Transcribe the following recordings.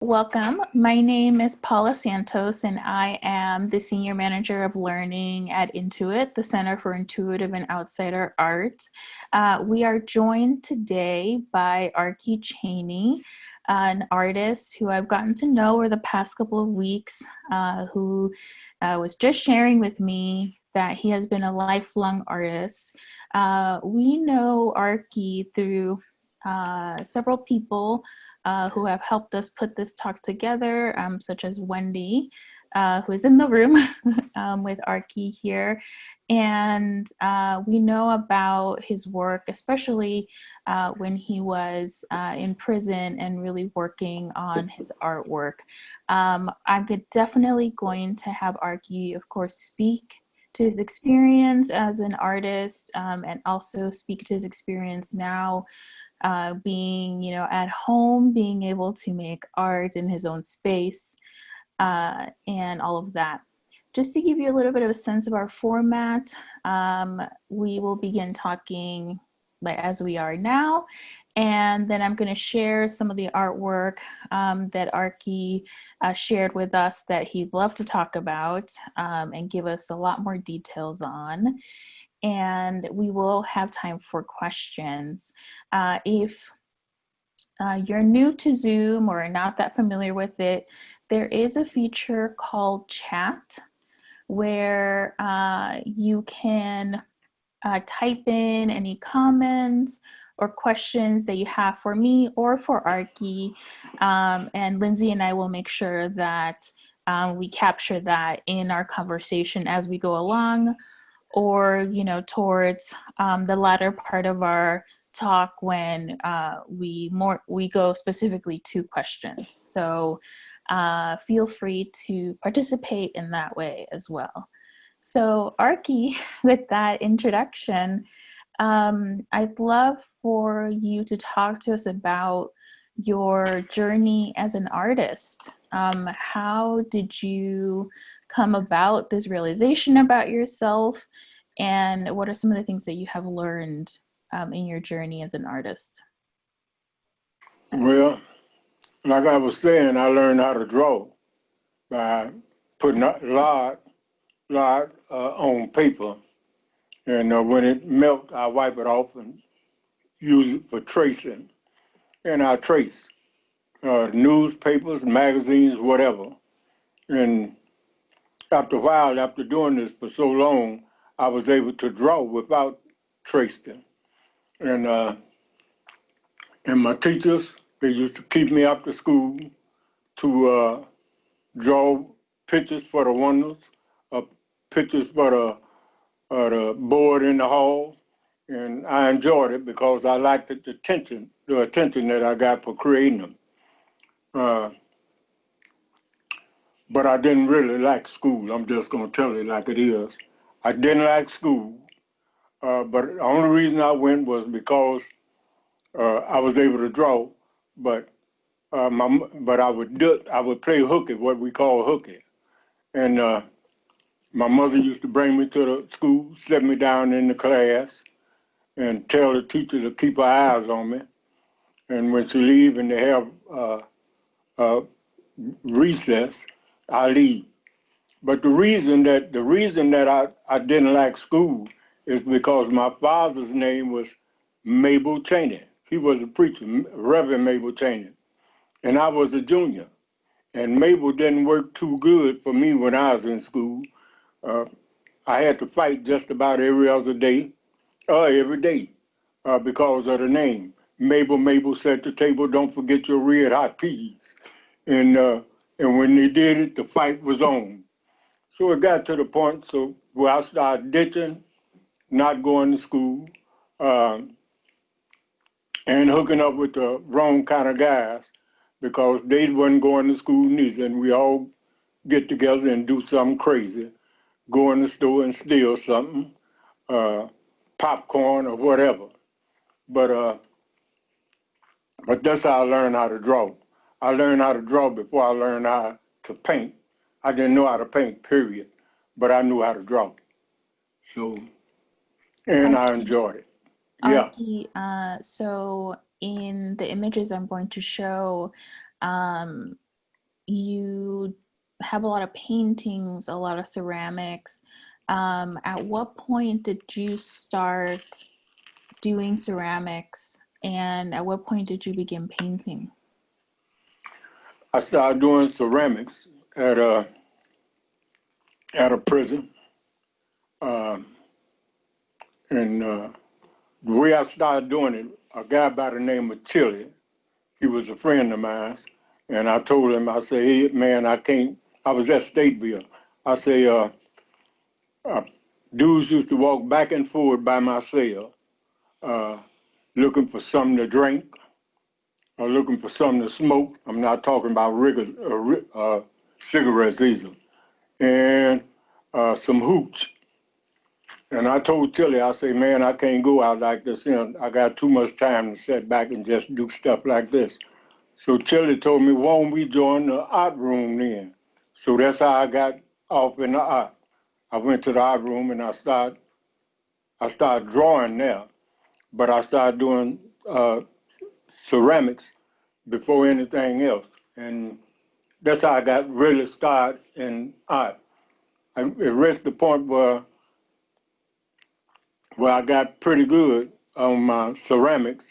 Welcome. My name is Paula Santos, and I am the Senior Manager of Learning at Intuit, the Center for Intuitive and Outsider Art. We are joined today by Arkee Chaney, an artist who I've gotten to know over the past couple of weeks, who was just sharing with me that he has been a lifelong artist. We know Arkee through several people who have helped us put this talk together, such as Wendy, who is in the room with Arkee here. And we know about his work, especially when he was in prison and really working on his artwork. I'm definitely going to have Arkee, of course, speak to his experience as an artist, and also speak to his experience now being, at home, being able to make art in his own space, and all of that. Just to give you a little bit of a sense of our format, we will begin talking as we are now, and then I'm going to share some of the artwork that Arkee shared with us that he'd love to talk about and give us a lot more details on. And we will have time for questions. If you're new to Zoom or not that familiar with it, there is a feature called Chat where you can type in any comments or questions that you have for me or for Arkee, and Lindsay and I will make sure that we capture that in our conversation as we go along, or towards the latter part of our talk when we go specifically to questions. So feel free to participate in that way as well. So Arkee, with that introduction, I'd love for you to talk to us about your journey as an artist. How did you come about this realization about yourself, and what are some of the things that you have learned in your journey as an artist? Well, like I was saying, I learned how to draw by putting a lot on paper, and when it melts, I wipe it off and use it for tracing. And I trace newspapers, magazines, whatever. And after a while, after doing this for so long, I was able to draw without tracing. And my teachers, they used to keep me after school to draw pictures for the windows, pictures for the board in the hall, and I enjoyed it because I liked the attention that I got for creating them. But I didn't really like school. I'm just going to tell it like it is. I didn't like school, but the only reason I went was because I was able to draw. But I would play hooky, what we call hooky, and my mother used to bring me to the school, sit me down in the class, and tell the teacher to keep her eyes on me. And when she leave and they have recess, I leave. But the reason that I didn't like school is because my father's name was Mabel Chaney. He was a preacher, Reverend Mabel Chaney, and I was a junior. And Mabel didn't work too good for me when I was in school. I had to fight just about every other day, every day, because of the name. Mabel set the table, don't forget your red hot peas. And when they did it, the fight was on. So it got to the point where I started ditching, not going to school, and hooking up with the wrong kind of guys because they wasn't going to school neither. And we all get together and do something crazy, go in the store and steal something, popcorn or whatever. But that's how I learned how to draw. I learned how to draw before I learned how to paint. I didn't know how to paint, period, but I knew how to draw. So, and I enjoyed it. Yeah. Arkee, so in the images I'm going to show, you have a lot of paintings, a lot of ceramics. At what point did you start doing ceramics, and at what point did you begin painting? I started doing ceramics at a prison. Uh, and the way I started doing it, a guy by the name of Chili, he was a friend of mine, and I told him, I said, hey, man, I can't, I was at Stateville. I say, dudes used to walk back and forth by my cell, uh, looking for something to drink or looking for something to smoke. I'm not talking about cigarettes either. And some hooch. And I told Tilly, I say, man, I can't go out like this. I got too much time to sit back and just do stuff like this. So Tilly told me, why don't we join the art room then? So that's how I got off in the art. I went to the art room and I started drawing there, but I started doing ceramics before anything else. And that's how I got really started in art. It reached the point where I got pretty good on my ceramics.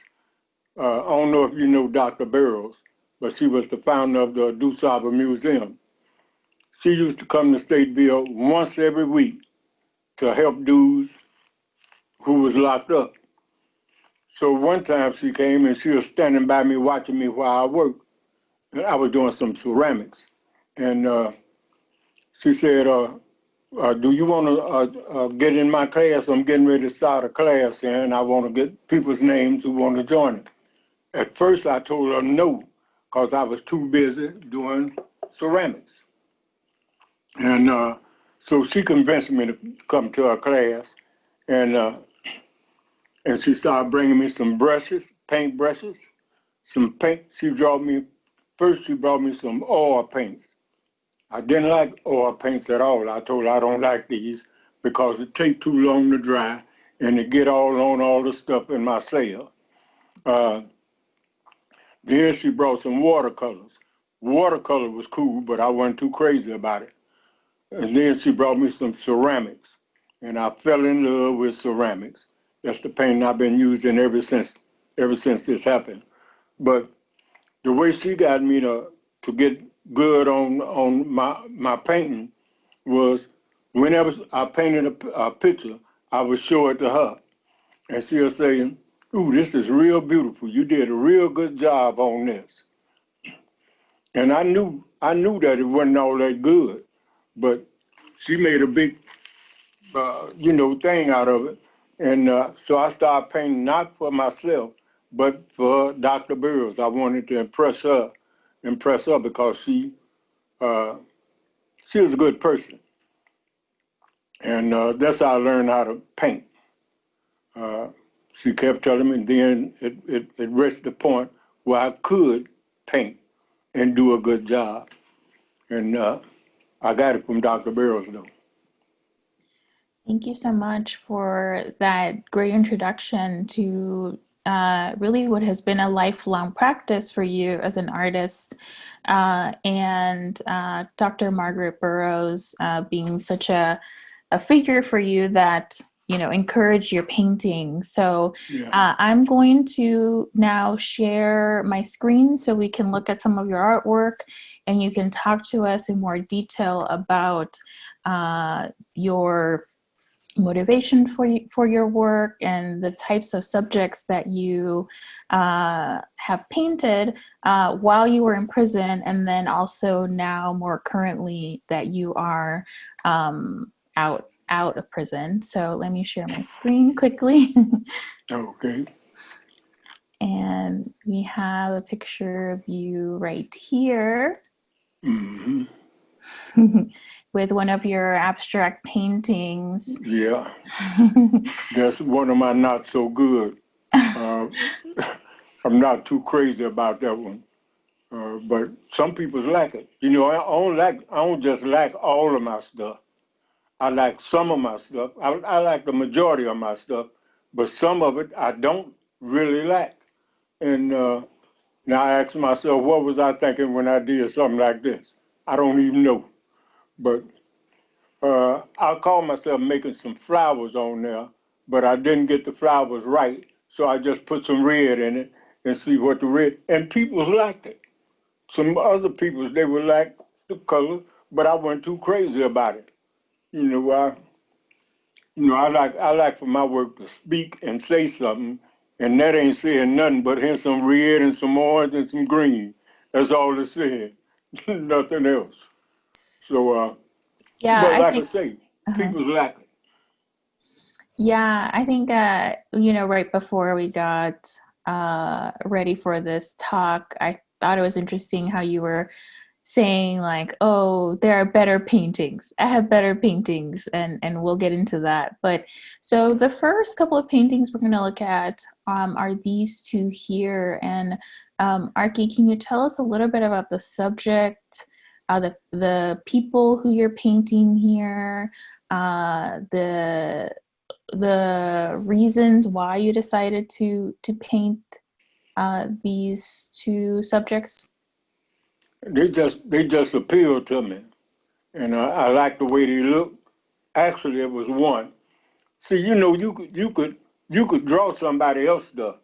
I don't know if you know Dr. Burroughs, but she was the founder of the DuSable Museum. She used to come to Stateville once every week to help dudes who was locked up. So one time she came and she was standing by me watching me while I worked. And I was doing some ceramics. And she said, do you want to get in my class? I'm getting ready to start a class here, and I want to get people's names who want to join it. At first, I told her no, because I was too busy doing ceramics. And so she convinced me to come to her class, and she started bringing me some brushes, paint brushes, some paint. She brought me some oil paints. I didn't like oil paints at all. I told her I don't like these because it takes too long to dry and it get all on all the stuff in my cell. Then she brought some watercolors. Watercolor was cool, but I wasn't too crazy about it. And then she brought me some ceramics, and I fell in love with ceramics. That's the paint I've been using ever since this happened. But the way she got me to get good on my painting was whenever I painted a picture, I would show it to her, and she'll say, "Ooh, this is real beautiful. You did a real good job on this." And I knew that it wasn't all that good, but she made a big thing out of it. And so I started painting not for myself, but for Dr. Burroughs. I wanted to impress her because uh, she was a good person. And that's how I learned how to paint. Uh, she kept telling me, and then it reached the point where I could paint and do a good job. And I got it from Dr. Burroughs, though. Thank you so much for that great introduction to really what has been a lifelong practice for you as an artist, and Dr. Margaret Burroughs being such a figure for you that encouraged your painting. So Yeah. I'm going to now share my screen so we can look at some of your artwork, and you can talk to us in more detail about your motivation for your work and the types of subjects that you have painted while you were in prison, and then also now more currently that you are out of prison. So let me share my screen quickly. Okay. And we have a picture of you right here. Mm-hmm. With one of your abstract paintings. Yeah. That's one of my not so good. I'm not too crazy about that one. But some people like it. I don't just like all of my stuff. I like some of my stuff. I like the majority of my stuff, but some of it I don't really like. And Now I ask myself, what was I thinking when I did something like this? I don't even know. But I call myself making some flowers on there, but I didn't get the flowers right. So I just put some red in it and see what the red, and people liked it. Some other people, they would like the color, but I wasn't too crazy about it. You know, I like for my work to speak and say something, and that ain't saying nothing but here's some red and some orange and some green. That's all it's saying, nothing else. So, Yeah, but I like I think. say, Uh-huh. people's like it. Yeah, I think right before we got ready for this talk, I thought it was interesting how you were saying like, "Oh, there are better paintings. I have better paintings," and we'll get into that. But so the first couple of paintings we're going to look at are these two here. And Arkee, can you tell us a little bit about the subject, the people who you're painting here, the reasons why you decided to paint these two subjects? They just appealed to me, and I like the way they look. Actually, it was one. See, you could draw somebody else's stuff,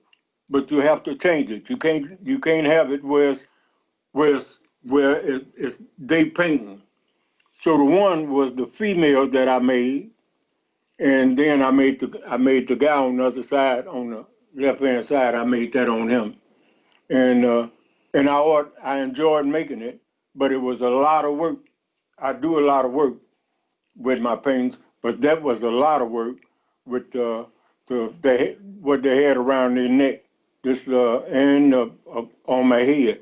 but you have to change it. You can't have it where it's, it's they painting. So the one was the female that I made, and then I made the guy on the other side, on the left hand side. I made that on him, and I enjoyed making it, but it was a lot of work. I do a lot of work with my paintings, but that was a lot of work with what they had around their neck, this and on my head.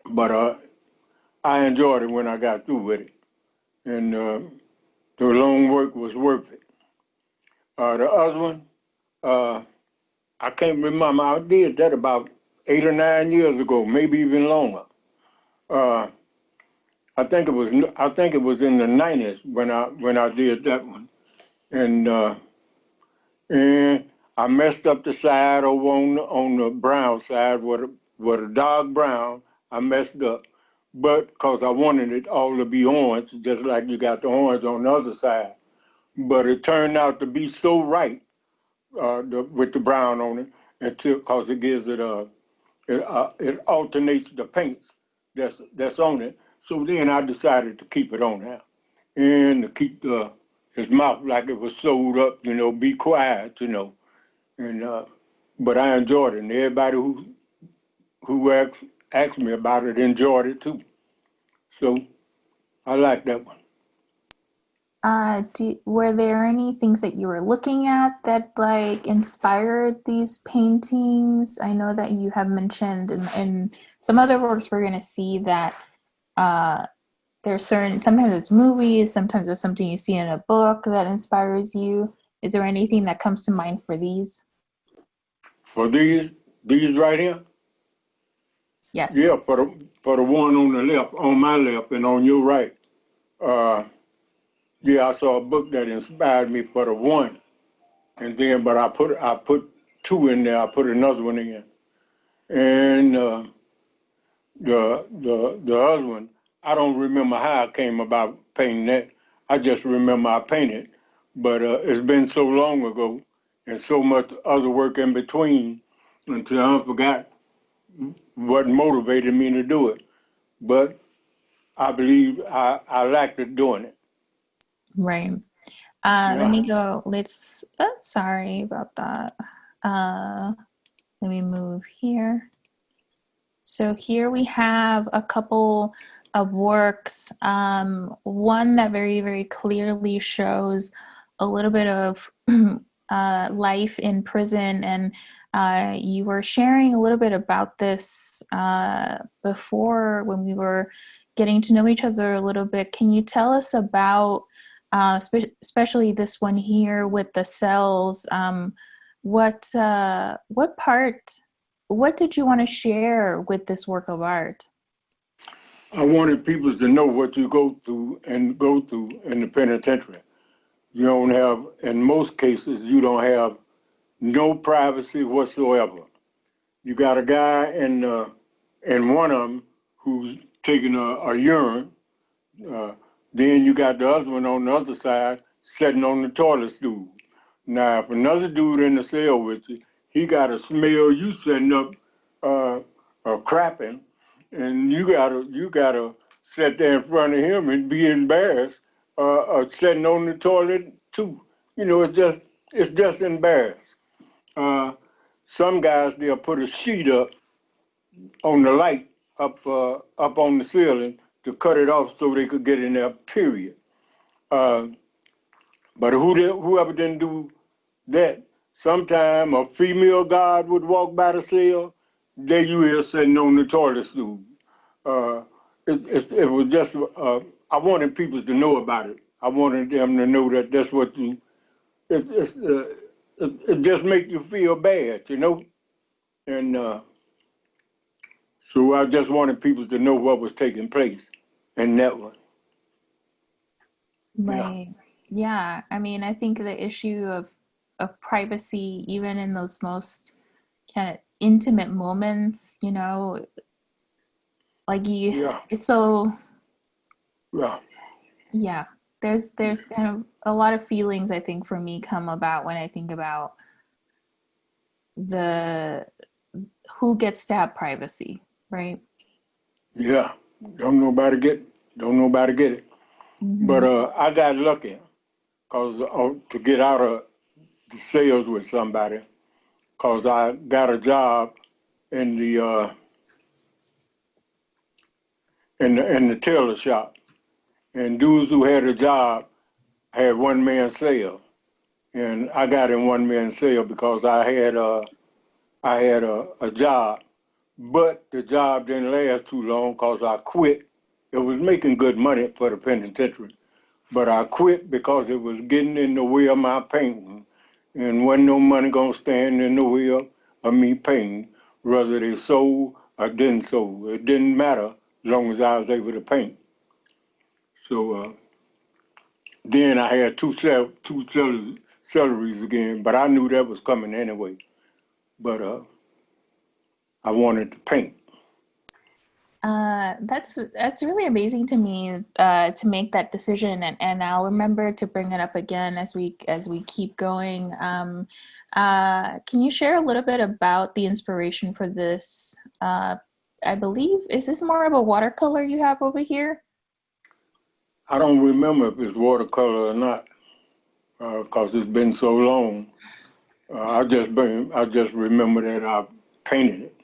But I enjoyed it when I got through with it, and the long work was worth it. The other one, uh, I can't remember. I did that about 8 or 9 years ago, maybe even longer. Uh, I think it was in the 90s when I did that one, and I messed up the side over on the brown side with a dark brown. I messed up, but because I wanted it all to be orange, just like you got the orange on the other side. But it turned out to be so right with the brown on it, until because it gives it alternates the paints that's on it. So then I decided to keep it on there and to keep his mouth like it was sewed up, be quiet, and but I enjoyed it, and everybody who asked me about it enjoyed it too. So I like that one. Were there any things that you were looking at that like inspired these paintings? I know that you have mentioned in some other works we're going to see that uh, there's certain, sometimes it's movies, sometimes it's something you see in a book that inspires you. Is there anything that comes to mind for these? For these right here, Yes. yeah, for the one on the left, on my left, and on your right. Uh, yeah, I saw a book that inspired me for the one, and then but I put two in there. I put another one in, and the other one, I don't remember how I came about painting that. I just remember I painted, but it's been so long ago, and so much other work in between, until I forgot what motivated me to do it. But I believe I liked it doing it. Right. Let Yeah. me go. Sorry about that. Uh, Let me move here. So here we have a couple of works. One that very, very clearly shows a little bit of life in prison, and you were sharing a little bit about this before when we were getting to know each other a little bit. Can you tell us about, especially this one here with the cells? What part? What did you want to share with this work of art? I wanted people to know what you go through in the penitentiary. You don't in most cases, you don't have no privacy whatsoever. You got a guy in one of them who's taking a urine. Uh, then you got the other one on the other side sitting on the toilet stool. Now, if another dude in the cell with you, he got to smell you setting up crapping, and you gotta sit there in front of him and be embarrassed, sitting on the toilet too. You know, it's just embarrassed. Uh, some guys they'll put a sheet up on the light up on the ceiling to cut it off so they could get in there. Period. Uh, but whoever didn't do that, sometime a female guard would walk by the cell. There you is sitting on the toilet stool. Uh, it was just I wanted people to know about it. I wanted them to know that that's what you. It just make you feel bad, you know. And so I just wanted people to know what was taking place in that one. Yeah. Right. Yeah. I mean, I think the issue of privacy, even in those most kind of intimate moments, you know, like Yeah. it's so, Yeah. yeah. There's kind of a lot of feelings I think for me come about when I think about the who gets to have privacy, right? Yeah. Don't nobody get. Don't nobody get it. But Mm-hmm. I got lucky cause to get out of the sales with somebody, cause I got a job in the tailor shop, and dudes who had a job had one man sale, and I got in one man sale because I had a job, but the job didn't last too long cause I quit. It was making good money for the penitentiary, but I quit because it was getting in the way of my painting, and wasn't no money gonna stand in the way of me painting, whether they sold or didn't sold. It didn't matter as long as I was able to paint. So then I had two salaries again, but I knew that was coming anyway. But I wanted to paint. That's really amazing to me to make that decision, and I'll remember to bring it up again as we keep going. Can you share a little bit about the inspiration for this? I believe is this more of a watercolor you have over here? I don't remember if it's watercolor or not, because it's been so long. I just remember that I painted it.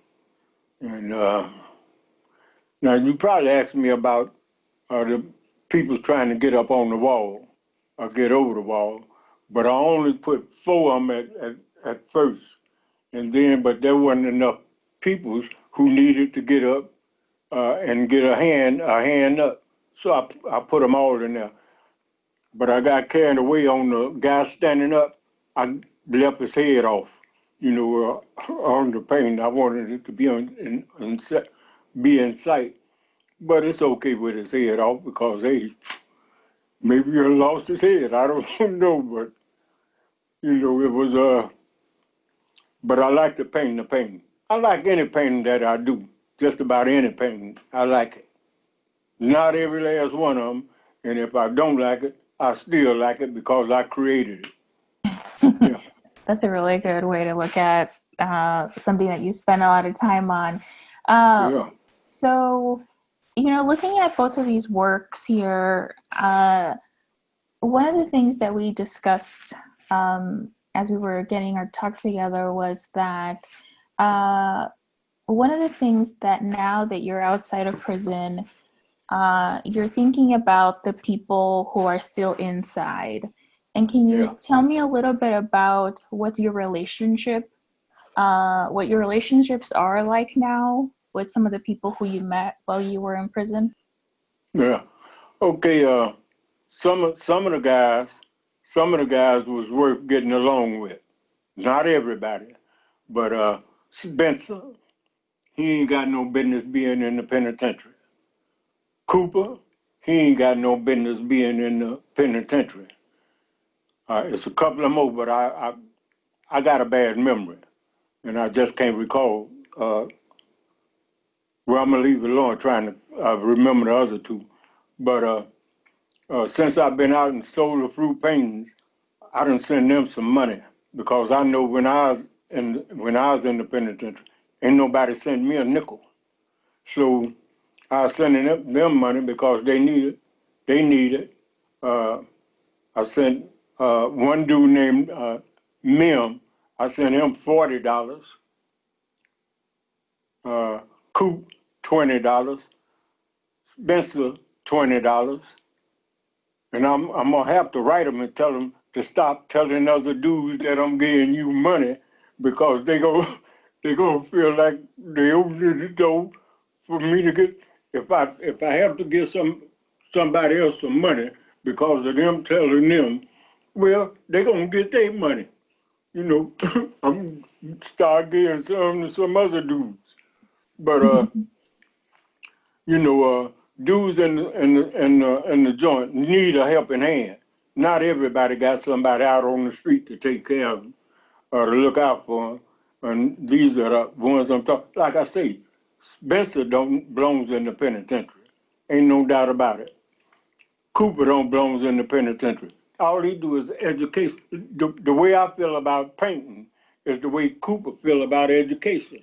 And now you probably asked me about the people trying to get up on the wall or get over the wall, but I only put four of them at first, and then but there wasn't enough people who needed to get up and get a hand up, so I put them all in there. But I got carried away on the guy standing up. I left his head off, on the paint. I wanted it to be be in sight. But it's okay with his head off because hey, maybe he lost his head. I don't know, but it was But I like to paint the painting. I like any painting that I do. Just about any painting, I like it. Not every last one of them, and if I don't like it, I still like it because I created it. Yeah, That's a really good way to look at something that you spend a lot of time on. Uh, yeah, so, looking at both of these works here, one of the things that we discussed as we were getting our talk together was that one of the things that now that you're outside of prison, you're thinking about the people who are still inside. And can yeah. you tell me a little bit about what your relationships are like now with some of the people who you met while you were in prison? Yeah. Okay. Some of the guys was worth getting along with. Not everybody, but Spencer, he ain't got no business being in the penitentiary. Cooper, he ain't got no business being in the penitentiary. It's a couple of more, but I got a bad memory, and I just can't recall well, I'm gonna leave it alone trying to remember the other two. But since I've been out and sold the fruit paintings, I done send them some money because I know when I was in the penitentiary, ain't nobody sent me a nickel. So I was sending them money because they need it. They need it. I sent one dude named Mim. I sent him $40. Coop $20. Spencer $20. And I'm gonna have to write them and tell them to stop telling other dudes that I'm giving you money because they gonna feel like they open the door for me to get if I have to give somebody else some money because of them telling them, well, they gonna get their money. You know, I'm start giving some to some other dudes. But you know, dudes in the joint need a helping hand. Not everybody got somebody out on the street to take care of them or to look out for them. And these are the ones I'm talking. Like I say, Spencer don't belongs in the penitentiary. Ain't no doubt about it. Cooper don't belongs in the penitentiary. All he do is education. The way I feel about painting is the way Cooper feel about education,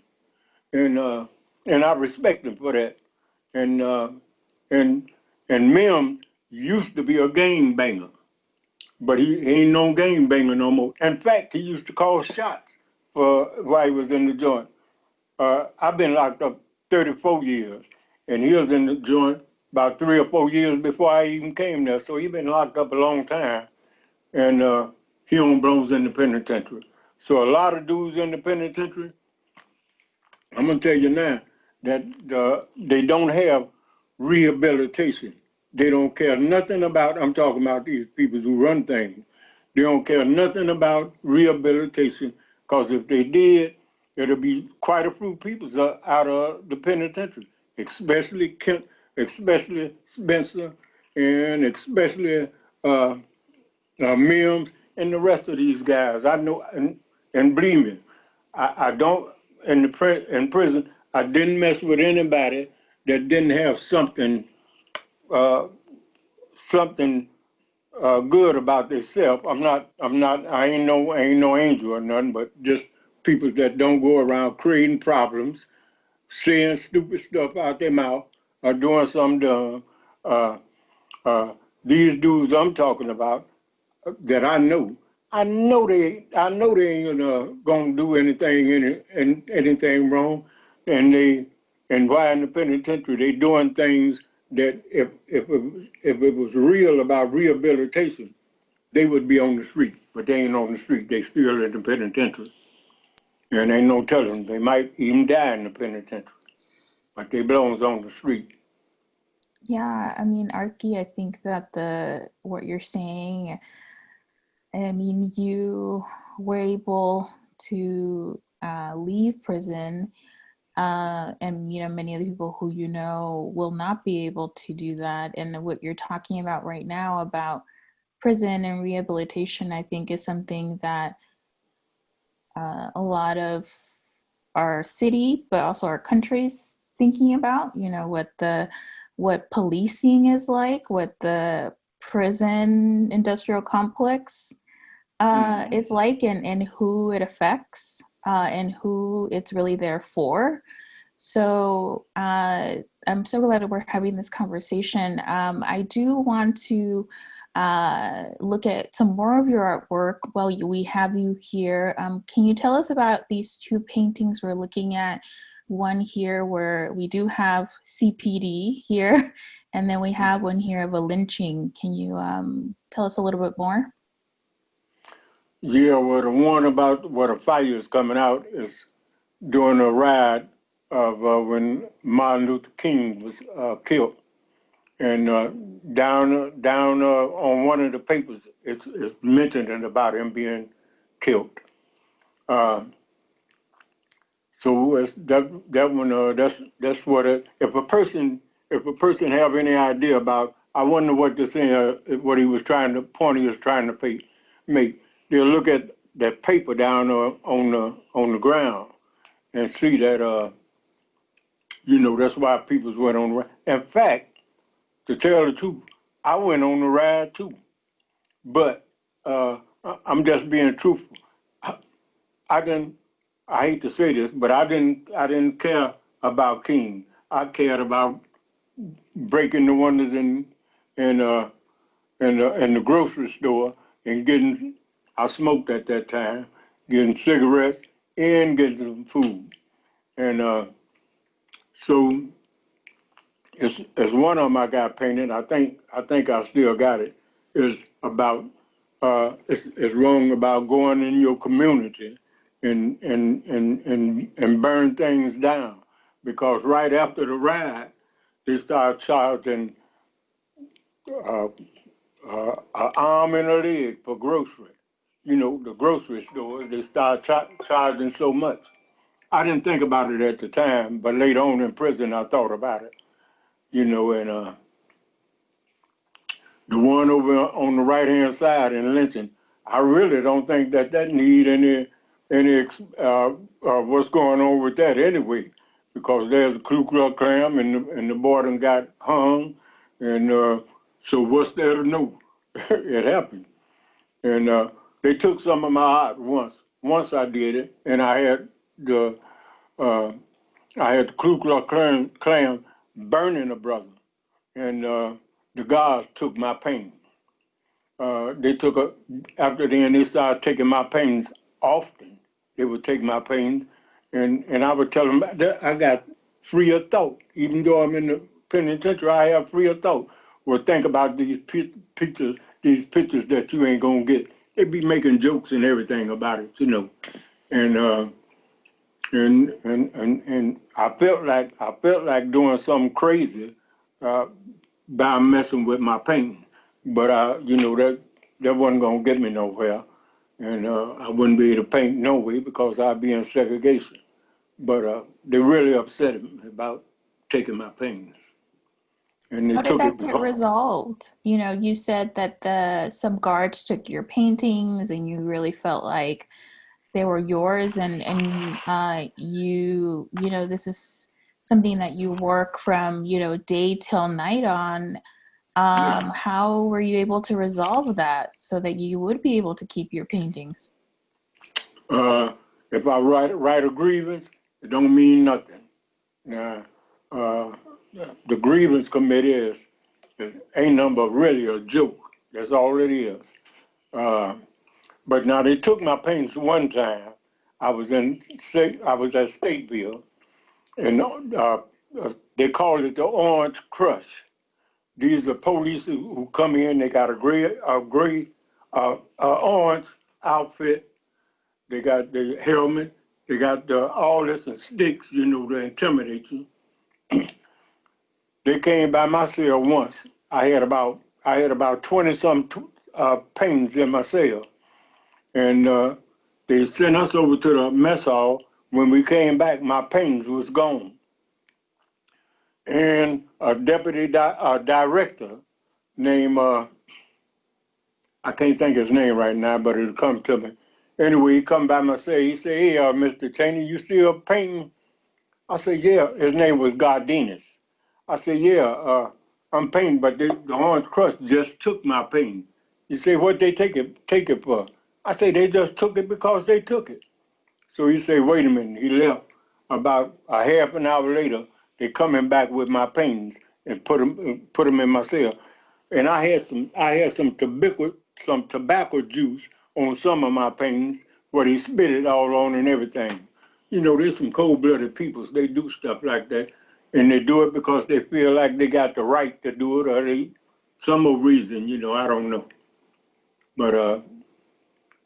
and I respect him for that. And and Mim used to be a game banger, but he ain't no game banger no more. In fact, he used to call shots for while he was in the joint. I've been locked up 34 years, and he was in the joint about 3 or 4 years before I even came there. So he been locked up a long time, and he don't belongs in the penitentiary. So a lot of dudes in the penitentiary, I'm gonna tell you now that they don't have rehabilitation. They don't care nothing about. I'm talking about these people who run things. They don't care nothing about rehabilitation because if they did, it'll be quite a few people out of the penitentiary, especially Kent, especially Spencer, and especially Mims and the rest of these guys. I know, and believe me, I don't in prison. I didn't mess with anybody that didn't have something uh, something good about themselves. I ain't no angel or nothing, but just people that don't go around creating problems, saying stupid stuff out their mouth, or doing something dumb. Uh, these dudes I'm talking about that I know they ain't gonna do anything wrong, and while in the penitentiary they doing things that if it was real about rehabilitation, they would be on the street, but they ain't on the street. They still in the penitentiary, and ain't no telling they might even die in the penitentiary, but they belongs on the street. Yeah, I mean, Arkee, I think that what you're saying, I mean, you were able to leave prison, and many of the people who will not be able to do that. And what you're talking about right now about prison and rehabilitation, I think, is something that a lot of our city, but also our country's thinking about. What policing is like, what the prison industrial complex is like, and who it affects, and who it's really there for. So I'm so glad that we're having this conversation. I do want to look at some more of your artwork while we have you here. Can you tell us about these two paintings we're looking at? One here where we do have CPD here, and then we have one here of a lynching. Can you tell us a little bit more? Yeah, well, the one about where the fire is coming out is during a ride of when Martin Luther King was killed. And down on one of the papers, it's mentioned about him being killed. Uh, so that one, that's what if a person have any idea about, I wonder what this thing, what he was trying to point he was trying to make. They'll look at that paper down on the ground, and see that, that's why people went on the ride. In fact, to tell the truth, I went on the ride too. But I'm just being truthful. I didn't. I hate to say this, but I didn't care about King. I cared about breaking the windows in the grocery store and getting. I smoked at that time, getting cigarettes and getting some food, and so it's one of them I got painted. I think I still got it. Is about it's wrong about going in your community and burn things down, because right after the riot they start charging uh, an arm and a leg for grocery. The grocery stores, they start charging so much. I didn't think about it at the time, but later on in prison I thought about it. And the one over on the right hand side in Lynching, I really don't think that need any what's going on with that anyway, because there's a Ku Klux Klan and the boy done got hung, and so what's there to know? It happened, and they took some of my art once. Once I did it, and the uh, I had the Ku Klux Klan burning a brother, and the guards took my painting. After then they started taking my paintings often. They would take my paintings, and I would tell them that I got freer thought. Even though I'm in the penitentiary, I have freer thought. Well, think about these pictures that you ain't gonna get. They be making jokes and everything about it, and and I felt like doing something crazy uh, by messing with my painting, but that wasn't gonna get me nowhere, and I wouldn't be able to paint no way because I'd be in segregation. But they really upset me about taking my paintings, and they How did took it that get because resolved? You said that some guards took your paintings and you really felt like they were yours, and this is something that you work from, day till night on. How were you able to resolve that so that you would be able to keep your paintings? uh, if I write a grievance, it don't mean nothing. Now, uh, the grievance committee ain't nothing but really a joke. That's all it is. Uh, but now they took my paintings one time. I was at Stateville, and they called it the Orange Crush. These are police who come in. They got a gray, orange outfit. They got the helmet. They got all this and sticks, to intimidate you. They came by my cell once. I had about 20 some paintings in my cell, and they sent us over to the mess hall. When we came back, my paintings was gone, and a deputy director named I can't think of his name right now, but it'll come to me. Anyway, he come by my cell. He said, "Hey, Mr. Chaney, you still painting?" I said, "Yeah." His name was Gardinas. I said, "Yeah, I'm painting, but the Orange Crush just took my painting." He said, "What they take it for?" I said, "They just took it because they took it." So he said, "Wait a minute." He left. About a half an hour later, they coming back with my paintings and put them in my cell. And I had some tobacco juice on some of my paintings where they spit it all on and everything. There's some cold-blooded people. They do stuff like that, and they do it because they feel like they got the right to do it, or some old reason. I don't know. But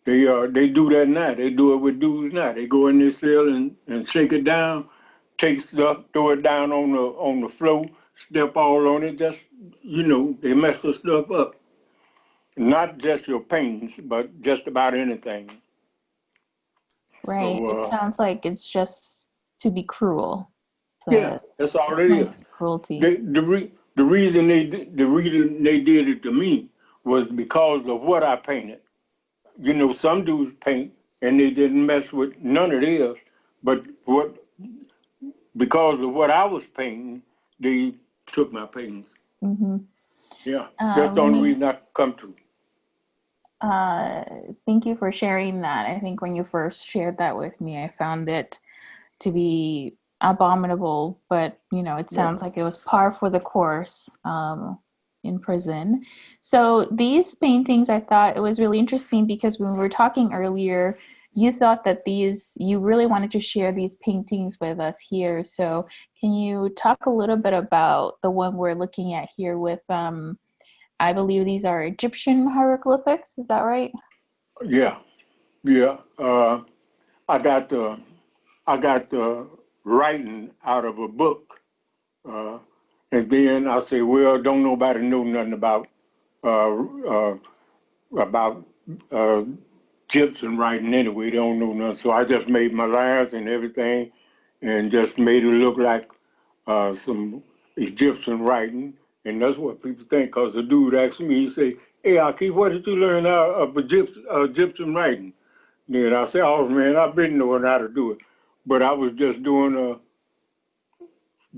they do that now. They do it with dudes now. They go in their cell and shake it down, take stuff, throw it down on the floor, step all on it. Just they mess the stuff up. Not just your paintings, but just about anything. Right. So It sounds like it's just to be cruel. yeah, The that's all it point is. is cruelty. The reason they did it to me was because of what I painted. Some dudes paint and they didn't mess with none of theirs, but because of what I was painting, they took my paintings. Mm-hmm. Yeah, that's the Let only me, reason I come to. thank you for sharing that. I think when you first shared that with me, I found it to be abominable, but it Yeah, sounds like it was par for the course in prison. So these paintings, I thought it was really interesting because when we were talking earlier, you thought that you really wanted to share these paintings with us here. So can you talk a little bit about the one we're looking at here with, I believe these are Egyptian hieroglyphics, is that right? yeah, yeah. I got writing out of a book, uh, and then I say, well, don't nobody know nothing uh, uh, about uh, gypsum writing anyway. They don't know nothing. So I just made my lines and everything, and just made it look like some Egyptian writing, and that's what people think. Cause the dude asked me, he say, "Hey, Arkee, what did you learn out of Egyptian writing?" Then I said, "Oh man, I've been knowing how to do it, but I was just doing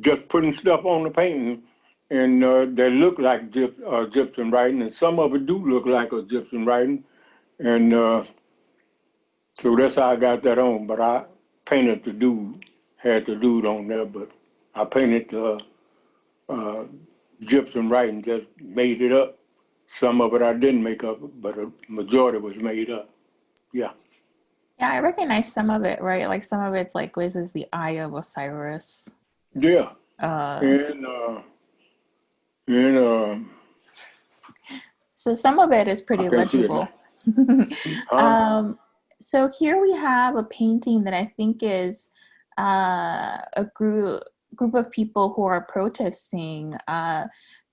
just putting stuff on the painting, and they look like Egyptian writing, and some of it do look like Egyptian writing, and so that's how I got that on. But I painted the dude, had the dude on there, but I painted uh, gypsum writing, just made it up. Some of it I didn't make up, but a majority was made up. Yeah, Yeah, I recognize some of it, right? Like some of it's like, this is the Eye of Osiris. yeah, Uh, and and so some of it is I pretty can't see it now. legible. Huh? um, so here we have a painting that I think is a group of people who are protesting.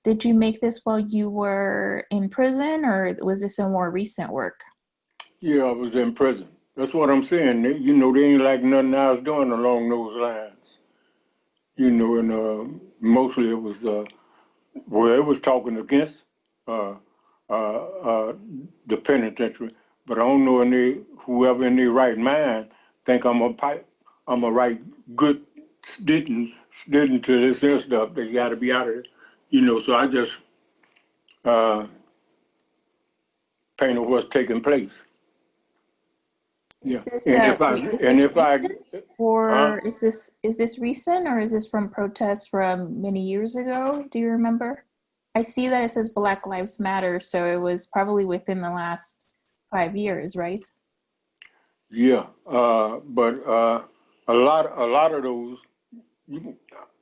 Did you make this while you were in prison, or was this a more recent work? Yeah, I was in prison. That's what I'm saying. They ain't like nothing I was doing along those lines. And mostly it was well, it was talking against uh, uh, uh, the penitentiary, but I don't know whoever in their right mind think I'm a right good student to this and stuff. They got to be out of it, So I just uh, painted what's taking place. Is Yeah, this and if I wait, is and this if I, recent, huh? or is this recent, or is this from protests from many years ago? Do you remember? I see that it says Black Lives Matter, so it was probably within the last 5 years, right? Yeah, but a lot of those, you-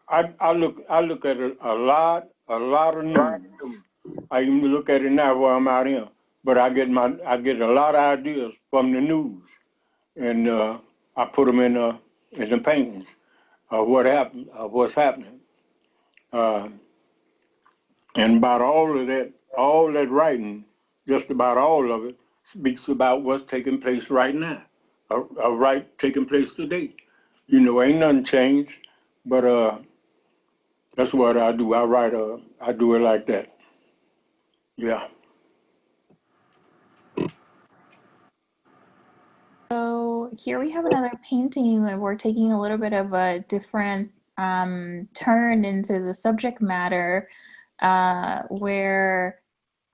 I look at a lot of news. I even look at it now while I'm out here, but I get a lot of ideas from the news, and I put them in the paintings of what's happening, uh, and about all that writing, just about all of it speaks about what's taking place right now, right taking place today. Ain't nothing changed, but that's what I do. I do it like that. Yeah, So here we have another painting where we're taking a little bit of a different turn into the subject matter, where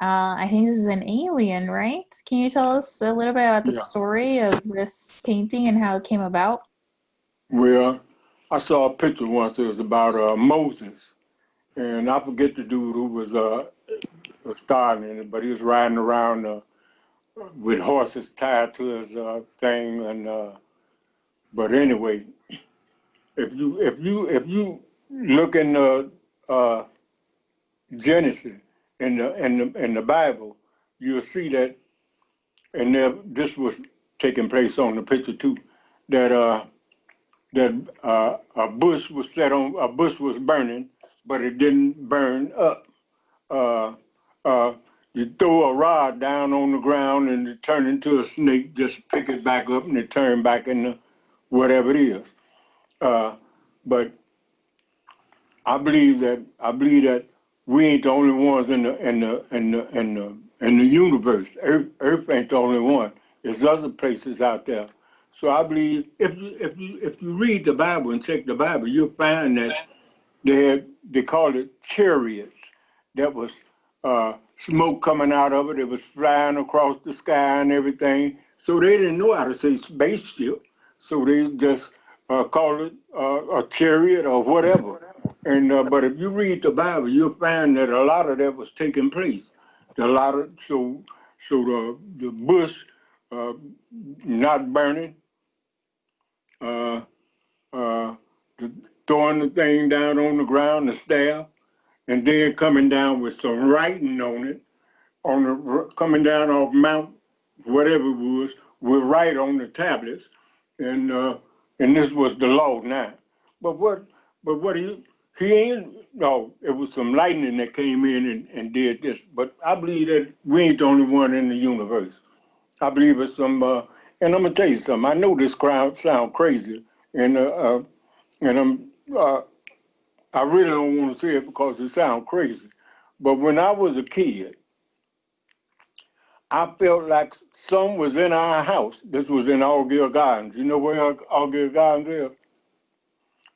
I think this is an alien, right? Can you tell us a little bit about the yeah. story of this painting and how it came about? Well, I saw a picture once. It was about Moses, and I forget the dude who was starring in it, but he was riding around with horses tied to his thing, and but anyway, if you look in the uh, Genesis in the Bible, you'll see that, and this was taking place on the picture too, that a bush was burning, but it didn't burn up. Uh, uh, you throw a rod down on the ground and it turned into a snake. Just pick it back up and it turned back into whatever it is. Uh, but I believe that we ain't the only ones in the universe. Earth ain't the only one. There's other places out there. So I believe if you read the Bible and check the Bible, you'll find that they call it chariots. That was smoke coming out of it. It was flying across the sky and everything. So they didn't know how to say spaceship. So they just called it a chariot or whatever. And but if you read the Bible, you'll find that a lot of that was taking place. So the bush uh, not burning, uh, uh, throwing the thing down on the ground, the staff, and then coming down with some writing on it, coming down off Mount whatever it was, with write on the tablets, and this was the law now. But what he ain't no, it was some lightning that came in and did this. But I believe that we ain't the only one in the universe. I believe it's some and I'm gonna tell you something. I know this crowd sound crazy, and and I really don't want to say it because it sounds crazy. But when I was a kid, I felt like some was in our house. This was in Allgill Gardens. You know where Allgill Gardens is?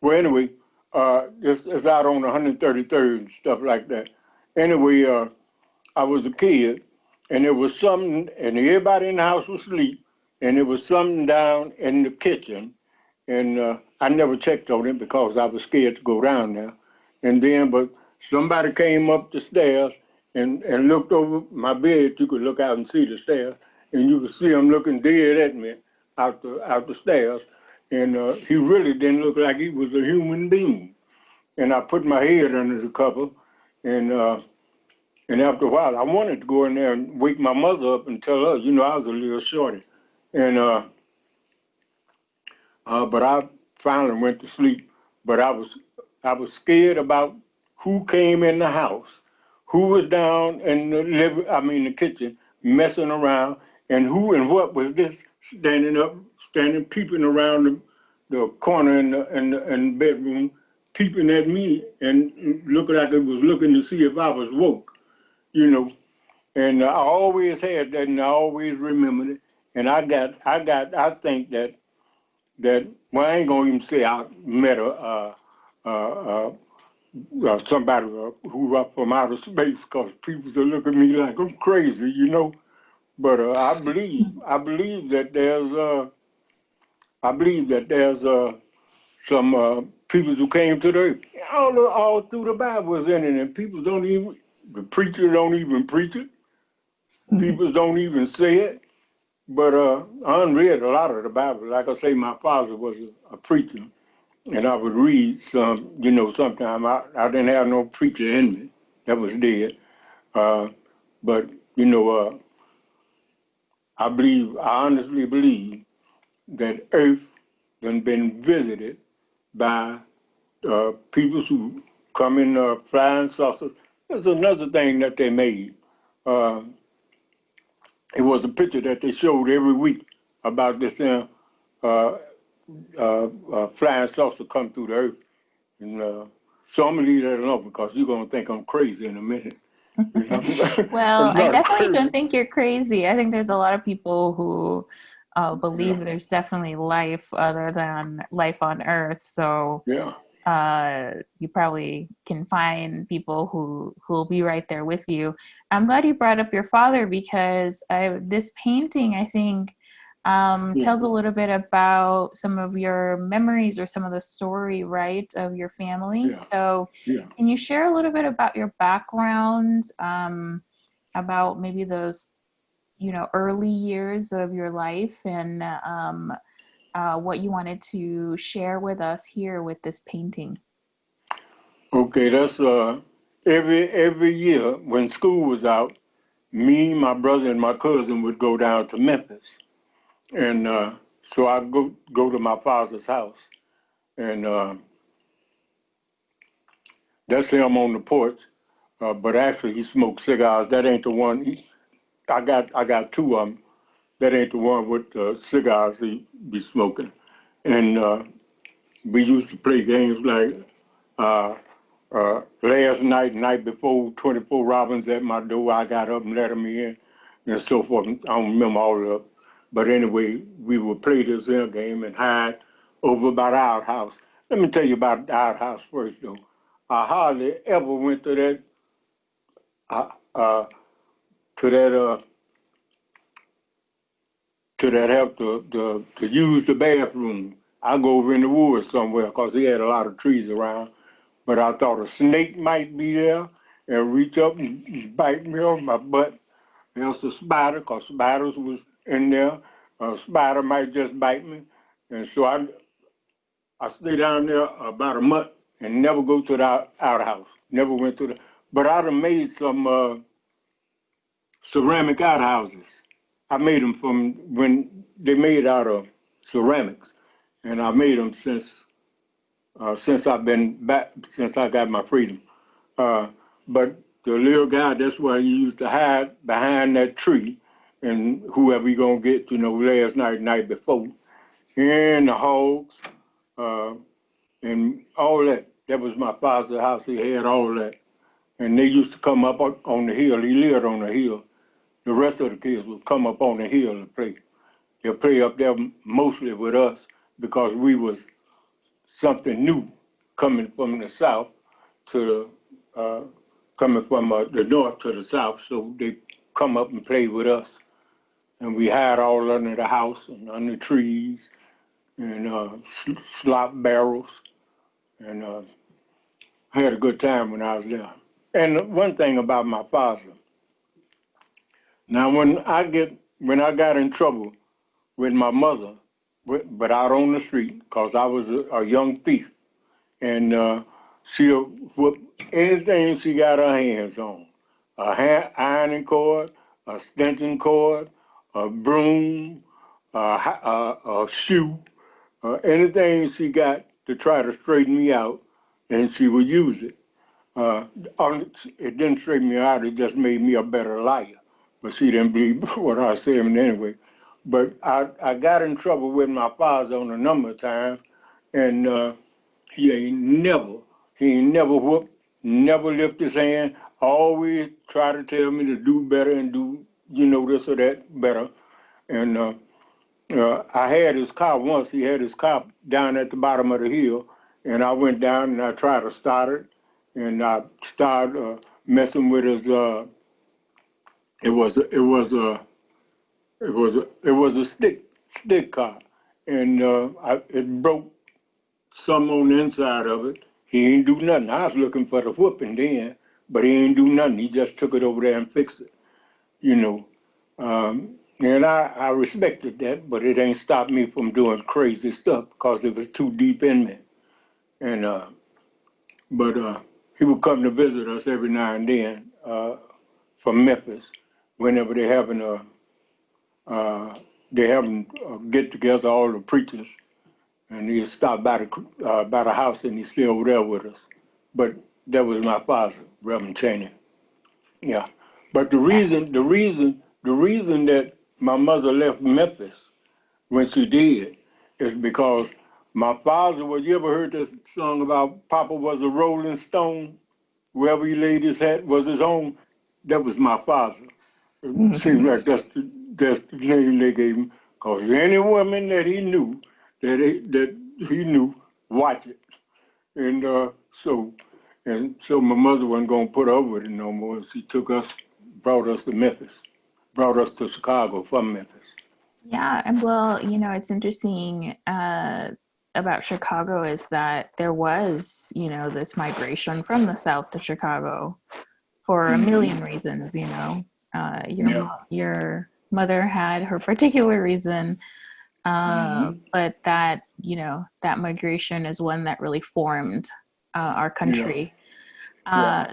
Well, anyway, it's out on 133rd and stuff like that. Anyway, I was a kid, and there was something, and everybody in the house was asleep, and there was something down in the kitchen, and I never checked on it because I was scared to go down there. And then, but somebody came up the stairs and looked over my bed. You could look out and see the stairs, and you could see him looking dead at me out the stairs. And he really didn't look like he was a human being. And I put my head under the cover, and after a while, I wanted to go in there and wake my mother up and tell her, I was a little shorty. And but I finally went to sleep. But I was scared about who came in the house, who was down in the kitchen messing around, and who and what was this standing peeping around the corner in the bedroom, peeping at me and looking like it was looking to see if I was woke, you know. And I always had that, and I always remembered it. And I think that well, I ain't gonna even say I met somebody who up from outer space, because people will look at me like I'm crazy, But I believe that there's some people who came to the earth. All through the Bible is in it, and the preachers don't even preach it. People don't even say it. But I unread a lot of the Bible. Like I say, my father was a preacher, and I would read some, sometime. I didn't have no preacher in me that was dead. But, I honestly believe that Earth done been visited by people who come in flying saucers. There's another thing that they made. It was a picture that they showed every week about this flying saucer come through the earth. And so I'm gonna leave that alone because you're gonna think I'm crazy in a minute. Well, I'm I not definitely crazy. don't think you're crazy. I think there's a lot of people who believe Yeah, there's definitely life other than life on Earth. So yeah. you probably can find people who'll be right there with you. I'm glad you brought up your father because this painting, I think, Yeah, tells a little bit about some of your memories or some of the story, right, of your family. yeah, So, yeah. can you share a little bit about your background, about maybe those, early years of your life and what you wanted to share with us here with this painting? Okay, that's every year when school was out, me, my brother, and my cousin would go down to Memphis, and so I go to my father's house, and that's him on the porch. But actually, he smokes cigars. That ain't the one. I got two of them. That ain't the one with cigars he be smoking. And we used to play games like uh, last night before, 24 robins at my door. I got up and let him in, and so forth. I don't remember all But anyway, we would play this inner game and hide over by the outhouse. Let me tell you about the outhouse first, though. I hardly ever went to that uh, uh, to that help to use the bathroom. I go over in the woods somewhere because he had a lot of trees around. But I thought a snake might be there and reach up and bite me on my butt. Else a spider, because spiders was in there. A spider might just bite me. And so I stayed down there about a month and never go to the outhouse. Never went to the, but I done made some ceramic outhouses. I made them from when they made out of ceramics. And I made them since I've been back, since I got my freedom. But the little guy, that's why he used to hide behind that tree, and whoever he gonna get, last night before, and the hogs, and all that. That was my father's house. He had all that, and they used to come up on the hill. He lived on the hill. The rest of the kids would come up on the hill and play. They'll play up there mostly with us because we was something new coming from the south to coming from the north to the south. So they come up and play with us. And we hide all under the house and under trees and slop barrels. And I had a good time when I was there. And one thing about my father, now when I got in trouble with my mother, but out on the street, because I was a young thief, and she'll whoop anything she got her hands on. Ironing cord, a extension cord, a broom, a shoe, anything she got to try to straighten me out, and she would use it. It didn't straighten me out, it just made me a better liar. But she didn't believe what I was saying anyway. But I got in trouble with my father on a number of times, and he ain't never whooped, never lift his hand, always try to tell me to do better and do, this or that better. And I had his car once. He had his car down at the bottom of the hill, and I went down and I tried to start it, and I started messing with his. It was a stick car, and it broke some on the inside of it. He ain't do nothing. I was looking for the whooping then, but he ain't do nothing. He just took it over there and fixed it, you know. And I respected that, but it ain't stopped me from doing crazy stuff because it was too deep in me. And but he would come to visit us every now and then from Memphis, whenever they having a get together, all the preachers, and he'd stop by the house and he'd stay over there with us. But that was my father, Reverend Chaney. Yeah. But the reason that my mother left Memphis when she did is because my father was, you ever heard this song about Papa was a Rolling Stone? Wherever he laid his hat was his home. That was my father. It seems like that's the name they gave him. Because any woman that he knew, that he knew, watch it. And so my mother wasn't going to put up with it no more. She brought us to Memphis, brought us to Chicago from Memphis. Yeah, and well, it's interesting about Chicago is that there was, this migration from the South to Chicago for a million reasons, your mother had her particular reason, but that, that migration is one that really formed our country.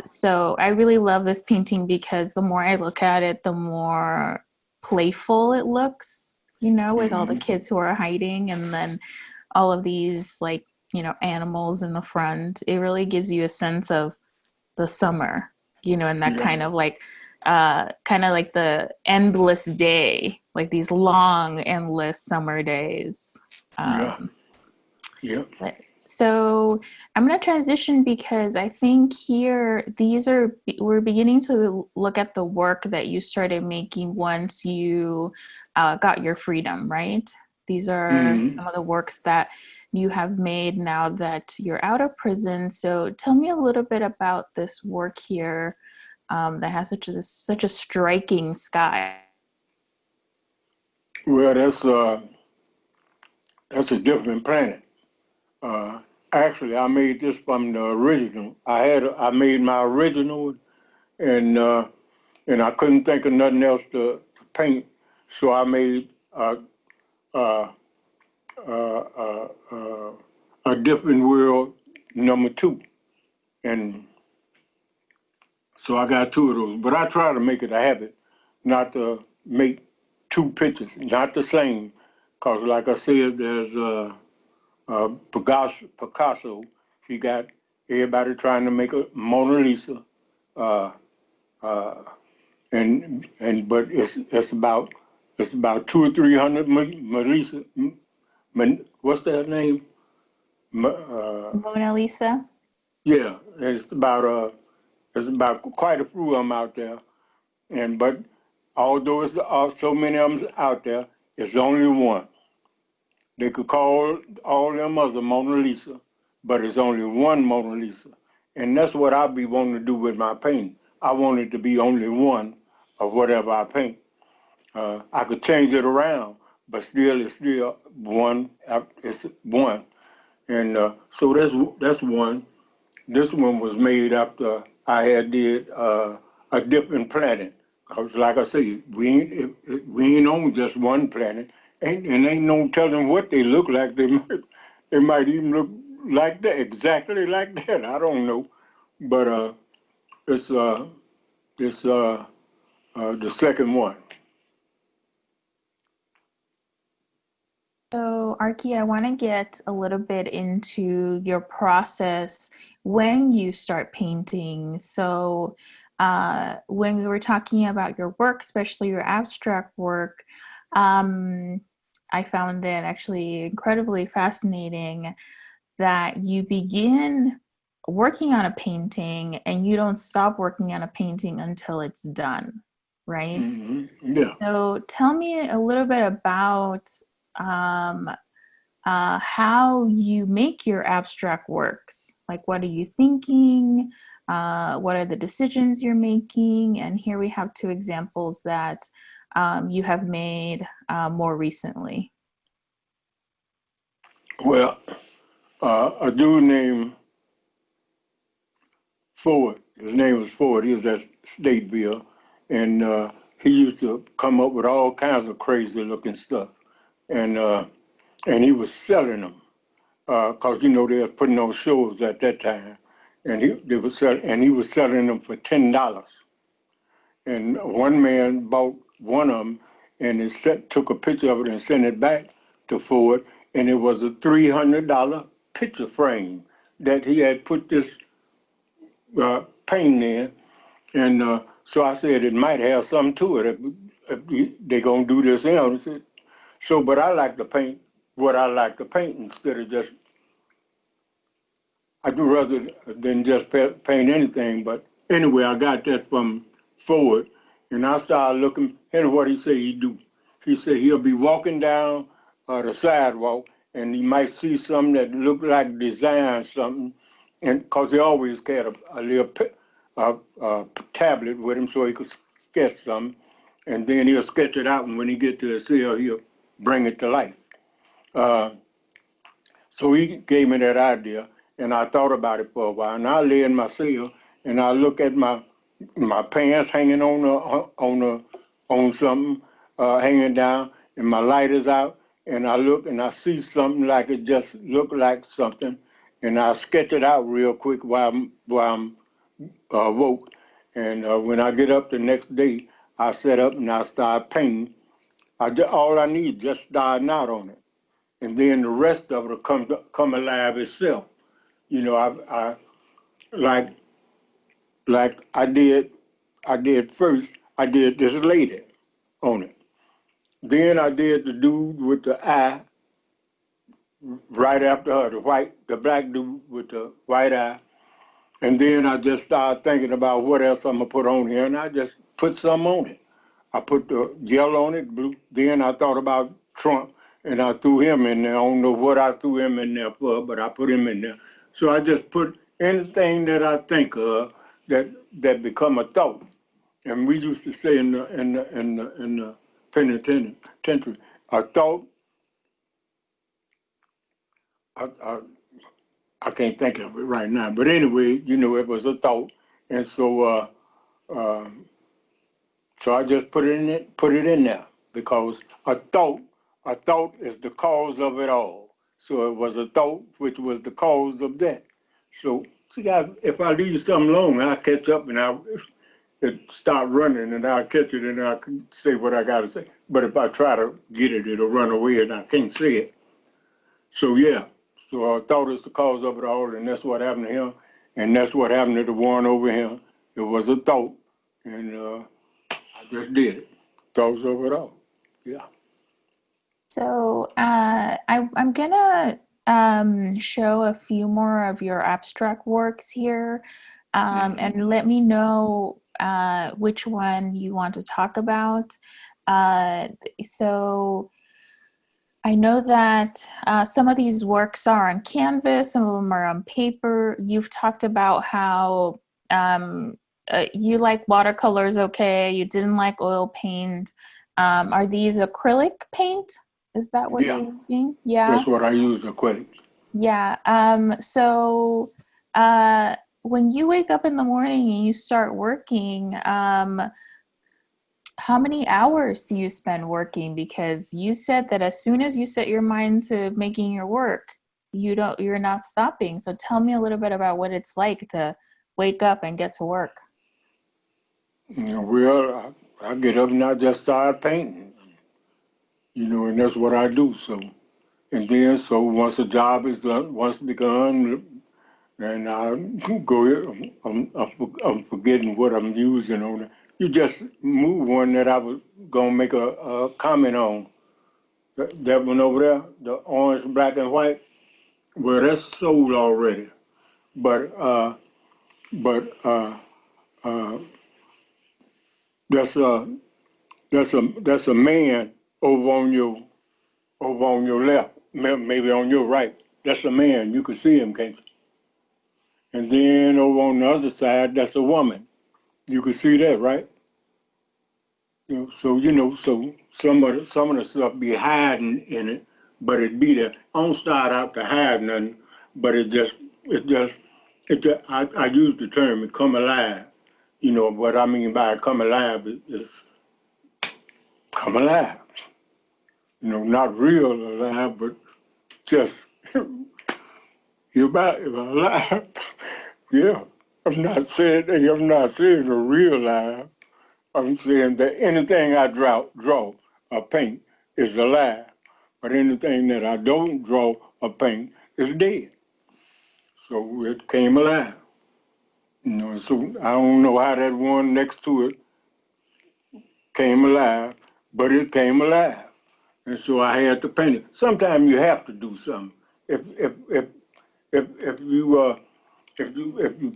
So I really love this painting because the more I look at it, the more playful it looks, with all the kids who are hiding and then all of these animals in the front. It really gives you a sense of the summer, and that kind of like the endless day, like these long, endless summer days. So I'm going to transition because I think here we're beginning to look at the work that you started making once you got your freedom, right? These are some of the works that you have made now that you're out of prison. So tell me a little bit about this work here that has such a striking sky. Well, that's a different planet. Uh, Actually, I made this from the original. I made my original, and I couldn't think of nothing else to paint, so I made uh, uh, uh, a different world #2, and so I got two of those. But I try to make it a habit not to make two pictures, not the same, because like I said, there's Picasso, he got everybody trying to make a Mona Lisa, uh, uh, but it's about 200 or 300 Melissa. What's that name? Mona Lisa? Yeah, it's about quite a few of them out there, but although it's so many of them out there, it's only one. They could call all them other Mona Lisa, but it's only one Mona Lisa. And that's what I be wanting to do with my painting. I want it to be only one of whatever I paint. I could change it around, but still, it's still one. It's one. And so that's one. This one was made after I had did a different planet. Cause like I say, we ain't on just one planet, and ain't no telling what they look like. They might even look like that, exactly like that. I don't know, but it's it's the second one. So, Archie, I want to get a little bit into your process when you start painting. So, when we were talking about your work, especially your abstract work, um, I found it actually incredibly fascinating that you begin working on a painting and you don't stop working on a painting until it's done, right? Yeah. So tell me a little bit about um, how you make your abstract works. Like, what are you thinking? What are the decisions you're making? And here we have two examples that you have made more recently. Well, a dude named Ford. His name was Ford. He was at Stateville, and he used to come up with all kinds of crazy looking stuff, and uh, and he was selling them because you know they was putting on shows at that time, and he was selling them for $10. And one man bought one of them, and took a picture of it and sent it back to Ford, and it was a $300 picture frame that he had put this painting in. And so I said it might have something to it if they're going to do this now. So, but I like to paint what I like to paint instead of just, I do rather than just paint anything. But anyway, I got that from Ford, and I started looking, and what he said he do. He said he'll be walking down the sidewalk, and he might see something that look like design something, and because he always carried a little tablet with him so he could sketch something, and then he'll sketch it out, and when he get to his cell, he'll bring it to life. Uh, so he gave me that idea, and I thought about it for a while. And I lay in my cell, and I look at my pants hanging on something hanging down, and my light is out, and I look and I see something like it just looked like something, and I sketch it out real quick while I'm woke. And when I get up the next day, I set up and I start painting. All I need is just starting out on it, and then the rest of it will come alive itself. You know, I like I did first. I did this lady on it. Then I did the dude with the eye right after her, the black dude with the white eye. And then I just started thinking about what else I'm gonna put on here, and I just put some on it. I put the yellow on it, blue. Then I thought about Trump, and I threw him in there. I don't know what I threw him in there for, but I put him in there. So I just put anything that I think of that become a thought. And we used to say in the penitentiary, a thought. I, I can't think of it right now, but anyway, it was a thought, and uh, so I just put it in there because a thought is the cause of it all. So it was a thought which was the cause of that. So see, if I leave something alone, I'll catch up and it start running, and I'll catch it and I can say what I got to say. But if I try to get it, it'll run away and I can't say it. So yeah, so I thought it's the cause of it all, and that's what happened to him, and that's what happened to the one over here. It was a thought, and I just did it. Thoughts of it all. Yeah. So I'm gonna show a few more of your abstract works here, and let me know which one you want to talk about. So I know that some of these works are on canvas, some of them are on paper. You've talked about how you like watercolors, okay, you didn't like oil paint. Are these acrylic paint? Is that what Yeah, you're using? Yeah. that's what I use, acrylic. Yeah. So when you wake up in the morning and you start working, how many hours do you spend working? Because you said that as soon as you set your mind to making your work, you're not stopping. So tell me a little bit about what it's like to wake up and get to work. Well, I get up and I just start painting, and that's what I do. So, and then so once a job is done, once begun, and I go here, I'm forgetting what I'm using on it. You just move one that I was gonna make a comment on. That one over there, the orange, black, and white. Well, that's sold already. But but uh, that's a that's a man over on your left, maybe on your right. That's a man. You can see him, can't you? And then over on the other side, that's a woman. You can see that, right? So some of the stuff be hiding in it, but it be there. I don't start out to hide nothing, but it just I use the term it come alive. What I mean by come alive is come alive. Not real alive, but just you're alive. Yeah. I'm not saying a real alive. I'm saying that anything I draw or paint is alive, but anything that I don't draw or paint is dead. So it came alive. So I don't know how that one next to it came alive, but it came alive. And so I had to paint it. Sometimes you have to do something. If if if if you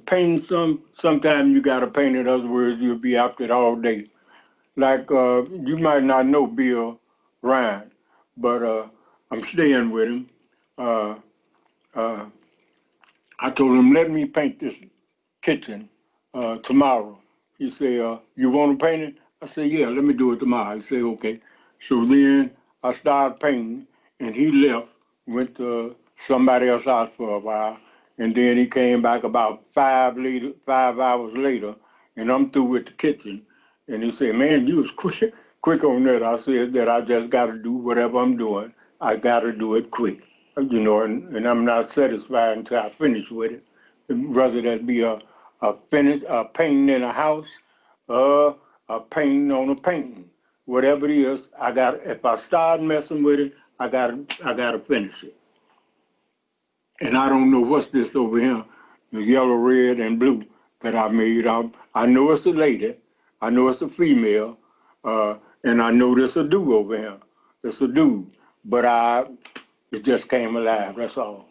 paint sometimes you gotta paint it. Otherwise you'll be after it all day. Like you might not know Bill Ryan, but I'm staying with him. Uh, uh, I told him, let me paint this kitchen tomorrow. He said, you want to paint it? I said, yeah, let me do it tomorrow. He said, okay. So then I started painting, and he left, went to somebody else's house for a while, and then he came back about 5 hours later, and I'm through with the kitchen. And he said, man, you was quick on that. I said that I just got to do whatever I'm doing. I got to do it quick, and I'm not satisfied until I finish with it. Whether that be a painting in a house, a painting on a painting, whatever it is. If I start messing with it, I gotta finish it. And I don't know what's this over here, the yellow, red, and blue that I made. I know it's a lady, I know it's a female, and I know there's a dude over here. It's a dude, but It just came alive. That's all.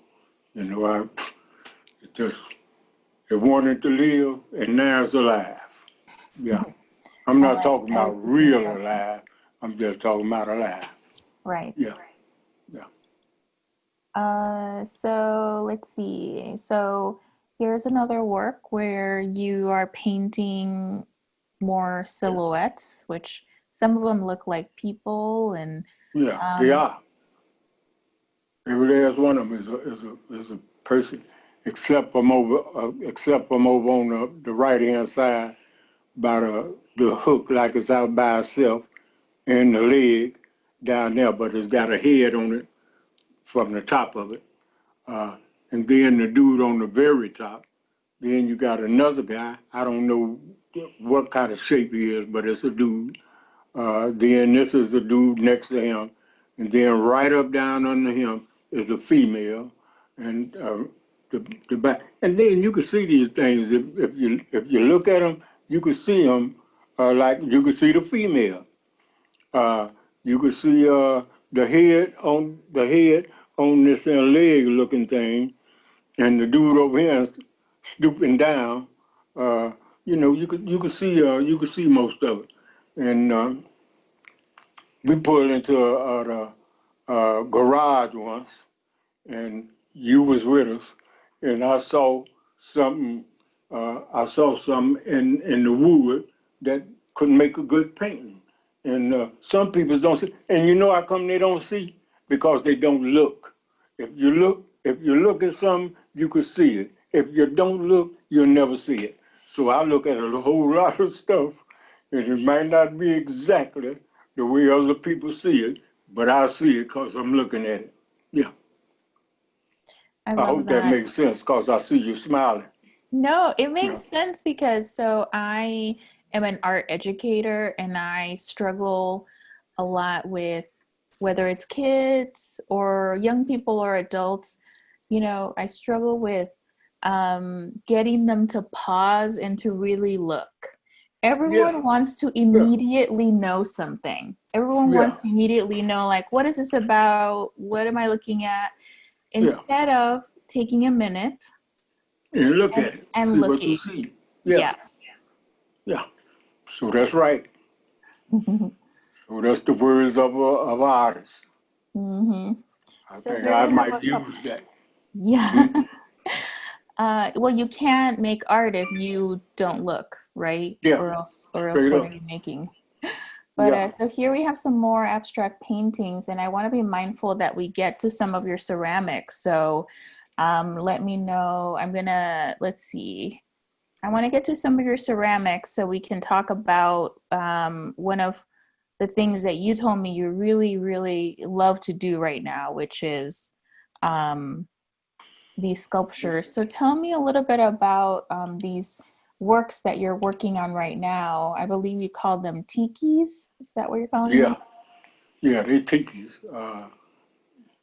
You know, it wanted to live, and now it's alive. Yeah. I'm not talking I about like to think real about that. alive. I'm just talking about alive. Right. Yeah. Yeah. So let's see. So here's another work where you are painting more silhouettes, which some of them look like people, and Yeah. They um, are. Every last one of them is a person, except from over on the right hand side by the hook, like it's out by itself, and the leg down there, but it's got a head on it from the top of it. Uh, and then the dude on the very top. Then you got another guy. I don't know what kind of shape he is, but it's a dude. Then this is the dude next to him. And then right up down under him is a female. And the back. And then you can see these things. If you look at them, you can see them like you can see the female. Uh, you can see the head on this leg looking thing, and the dude over here is stooping down. Uh, you could see most of it, and we pulled into a garage once, and you was with us, and something. I saw something in the wood that could make a good painting, and some people don't see. And you know how come they don't see? Because they don't look. If you look at something, you can see it. If you don't look, you'll never see it. So I look at a whole lot of stuff, and it might not be exactly the way other people see it, but I see it because I'm looking at it. Yeah. I I love hope that that. makes sense because I see you smiling. No, it Yeah. makes sense because so I am an art educator and I struggle a lot with whether it's kids or young people or adults, I struggle with getting them to pause and to really look. Yeah. Everyone wants to Yeah. immediately know something. Everyone Yeah. wants to immediately know, like, what is this about? What am I looking at? Yeah. Instead of taking a minute And look and, at it. and See what you looking. see. Yeah. Yeah. Yeah. So that's right. So that's the words of artists. hmm I So think here I we have a might couple. use that. Yeah. Hmm. Well, you can't make art if you don't look, right? Yeah. Or else Straight what are up. you making? But Yeah. so here we have some more abstract paintings, and I want to be mindful that we get to some of your ceramics. So let me know. Let's see. I want to get to some of your ceramics so we can talk about one of the things that you told me you really, really love to do right now, which is um, these sculptures. So tell me a little bit about these works that you're working on right now. I believe you call them tikis. Is that what you're calling them? Yeah. Yeah. They tikis.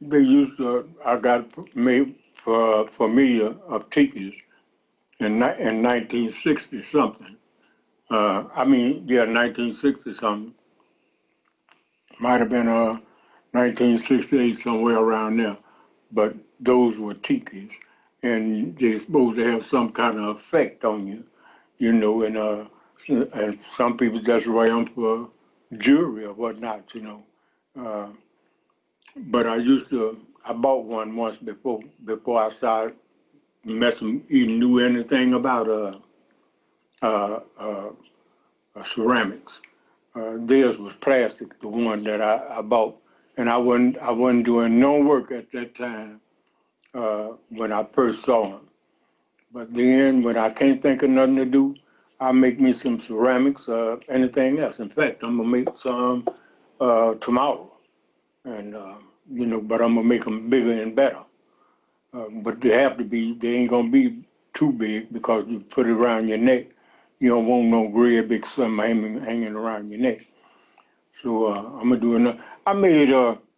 They used I got made for me of tikis in 1960 something. I mean, yeah, 1960 something. Might have been 1968, somewhere around there. But those were tikis, and they're supposed to have some kind of effect on you, and some people just wear them for jewelry or whatnot. Uh, but I bought one once before I started messing, even knew anything about uh, uh, ceramics. Theirs was plastic, the one that I bought, and I wasn't doing no work at that time when I first saw them. But then, when I can't think of nothing to do, I make me some ceramics, anything else. In fact, I'm gonna make some tomorrow, and but I'm gonna make them bigger and better. But they ain't gonna be too big because you put it around your neck. You don't want no great big something hanging around your neck. So I'm gonna do another. I made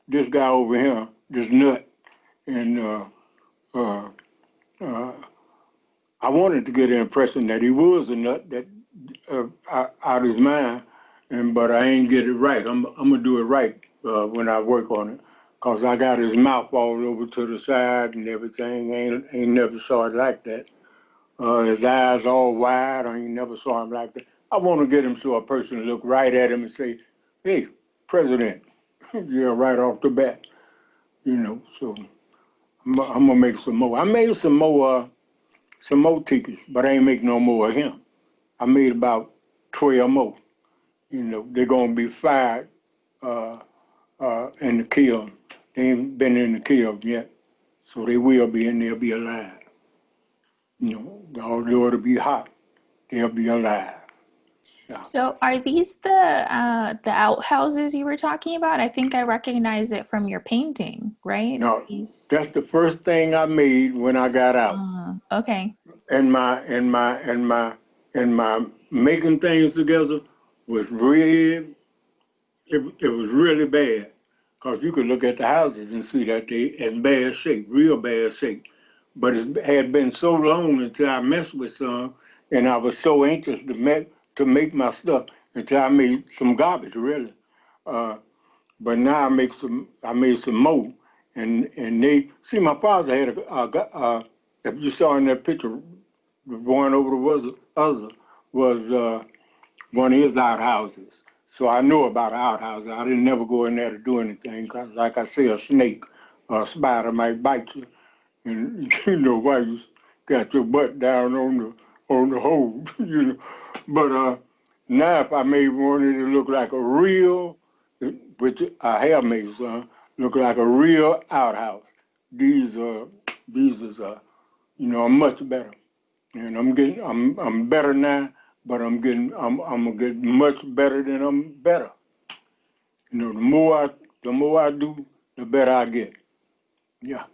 this guy over here, this nut, and uh, uh, I wanted to get the impression that he was a nut that out of his mind, but I ain't get it right. I'm gonna do it right when I work on it, 'cause I got his mouth all over to the side and everything. Ain't never saw it like that. His eyes all wide. I ain't never saw him like that. I want to get him so a person look right at him and say, "Hey, President," yeah, right off the bat, you know. So I'm gonna make some more. I made some more tickets, but I ain't make no more of him. I made about 12 more. You know, they're gonna be fired in the kiln. They ain't been in the kiln yet, so they will be, and they'll be alive. You know, although it'll be hot, they'll be alive. Yeah. So are these the outhouses you were talking about? I think I recognize it from your painting, right? No, These. that's the first thing I made when I got out. Okay. And my making things together was really, it was really bad. Because you could look at the houses and see that they in bad shape, real bad shape. But it had been so long until I messed with some, and I was so anxious to make my stuff until I made some garbage, really. Uh, but now I made some more, and they see my father had if you saw in that picture, the one over the other was one of his outhouses. So I knew about outhouses. I didn't never go in there to do anything, 'cause like I say, a snake or a spider might bite you, and you know why you got your butt down on the hole, you know. But now if I made one that look like a real, which I have made some, look like a real outhouse. These is much better, and I'm better now, but I'm gonna get much better than I'm better. You know, the more I do, the better I get. Yeah.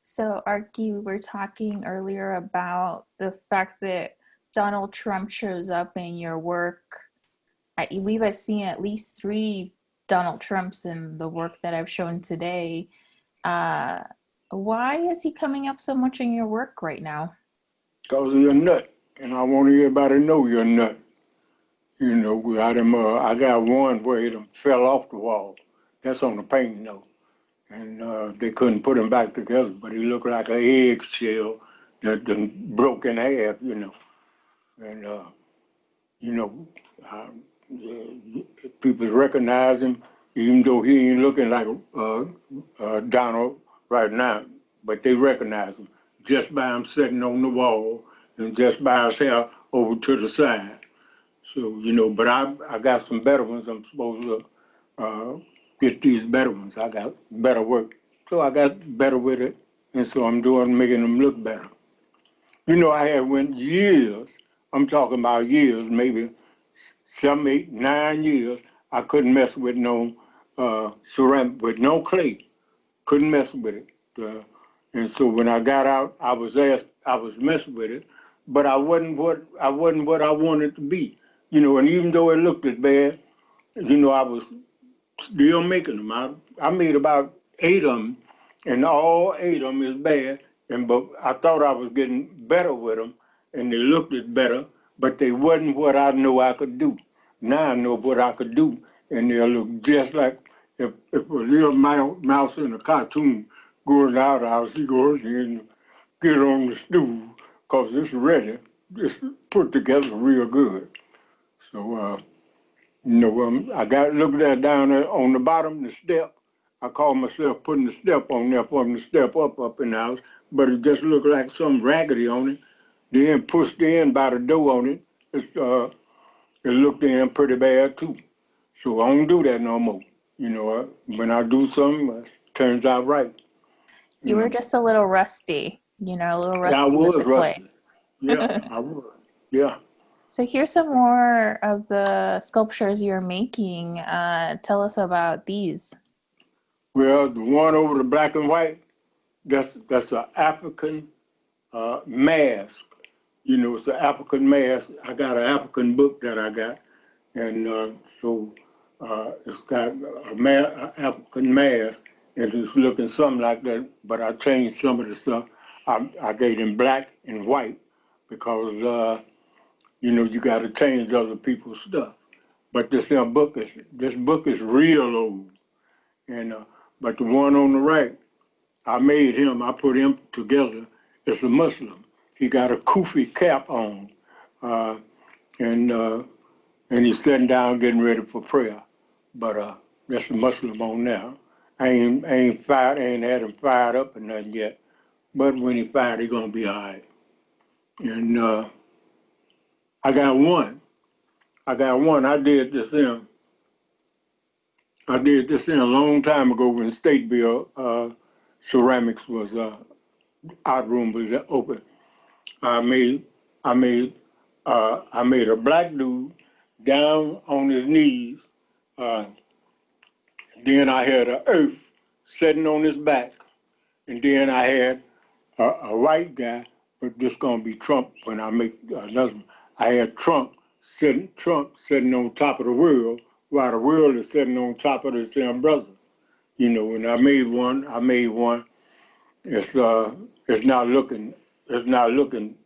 So Arkee, we were talking earlier about the fact that Donald Trump shows up in your work. I believe I've seen at least 3 Donald Trumps in the work that I've shown today. Uh, why is he coming up so much in your work right now? 'Cause you're a nut, and I want everybody to know you're a nut. You know, I got one where it fell off the wall. That's on the painting though. And they couldn't put him back together, but he looked like an eggshell that done broke in half, you know. And you know, uh, people recognize him, even though he ain't looking like Donald right now, but they recognize him just by him sitting on the wall and just by his hair over to the side. So, you know, but I got some better ones. I'm supposed to get these better ones. I got better work. So I got better with it. And so I'm making them look better. You know, I had went years, I'm talking about years, maybe 7, 8, 9 years, I couldn't mess with no ceramic, with no clay. Couldn't mess with it. And so when I got out, I was messing with it, but I wasn't what I wanted to be. You know, and even though it looked as bad, you know, I was still making them. I made about 8 of them, and all 8 of them is bad. But I thought I was getting better with them, and they looked it better, but they wasn't what I know I could do. Now I know what I could do, and they'll look just like if a little mouse in a cartoon goes out the house, he goes and get on the stool, 'cause it's ready. It's put together real good. So I got looked at down there on the bottom, the step. I call myself putting the step on there from the step up in the house, but it just looked like some raggedy on it. Then pushed in by the door on it. It looked in pretty bad too. So I don't do that no more. You know, when I do something, it turns out right. You You were know, just a little rusty, a little yeah, I rusty with was the clay. rusty. Yeah, I was. Yeah. So here's some more of the sculptures you're making. Tell us about these. Well, the one over the black and white, that's an African mask. You know, it's an African mask. I got an African book that I got, and so it's got a African mask, and it's looking something like that. But I changed some of the stuff. I gave them black and white because you know you got to change other people's stuff. But this book is real old, and But the one on the right, I made him, I put him together. It's a Muslim. He got a kufi cap on, uh, and he's sitting down getting ready for prayer. But that's a Muslim on now. I ain't had him fired up or nothing yet. But when he fired, he gonna be all right. And I got one. I did this in a long time ago when Stateville ceramics was art room was open. I made I made I made a black dude down on his knees. Uh, then I had a earth sitting on his back, and then I had a white guy, but this gonna be Trump when I make another one. I had Trump sitting on top of the world, while the world is sitting on top of the same brother. You know, and I made one. It's not looking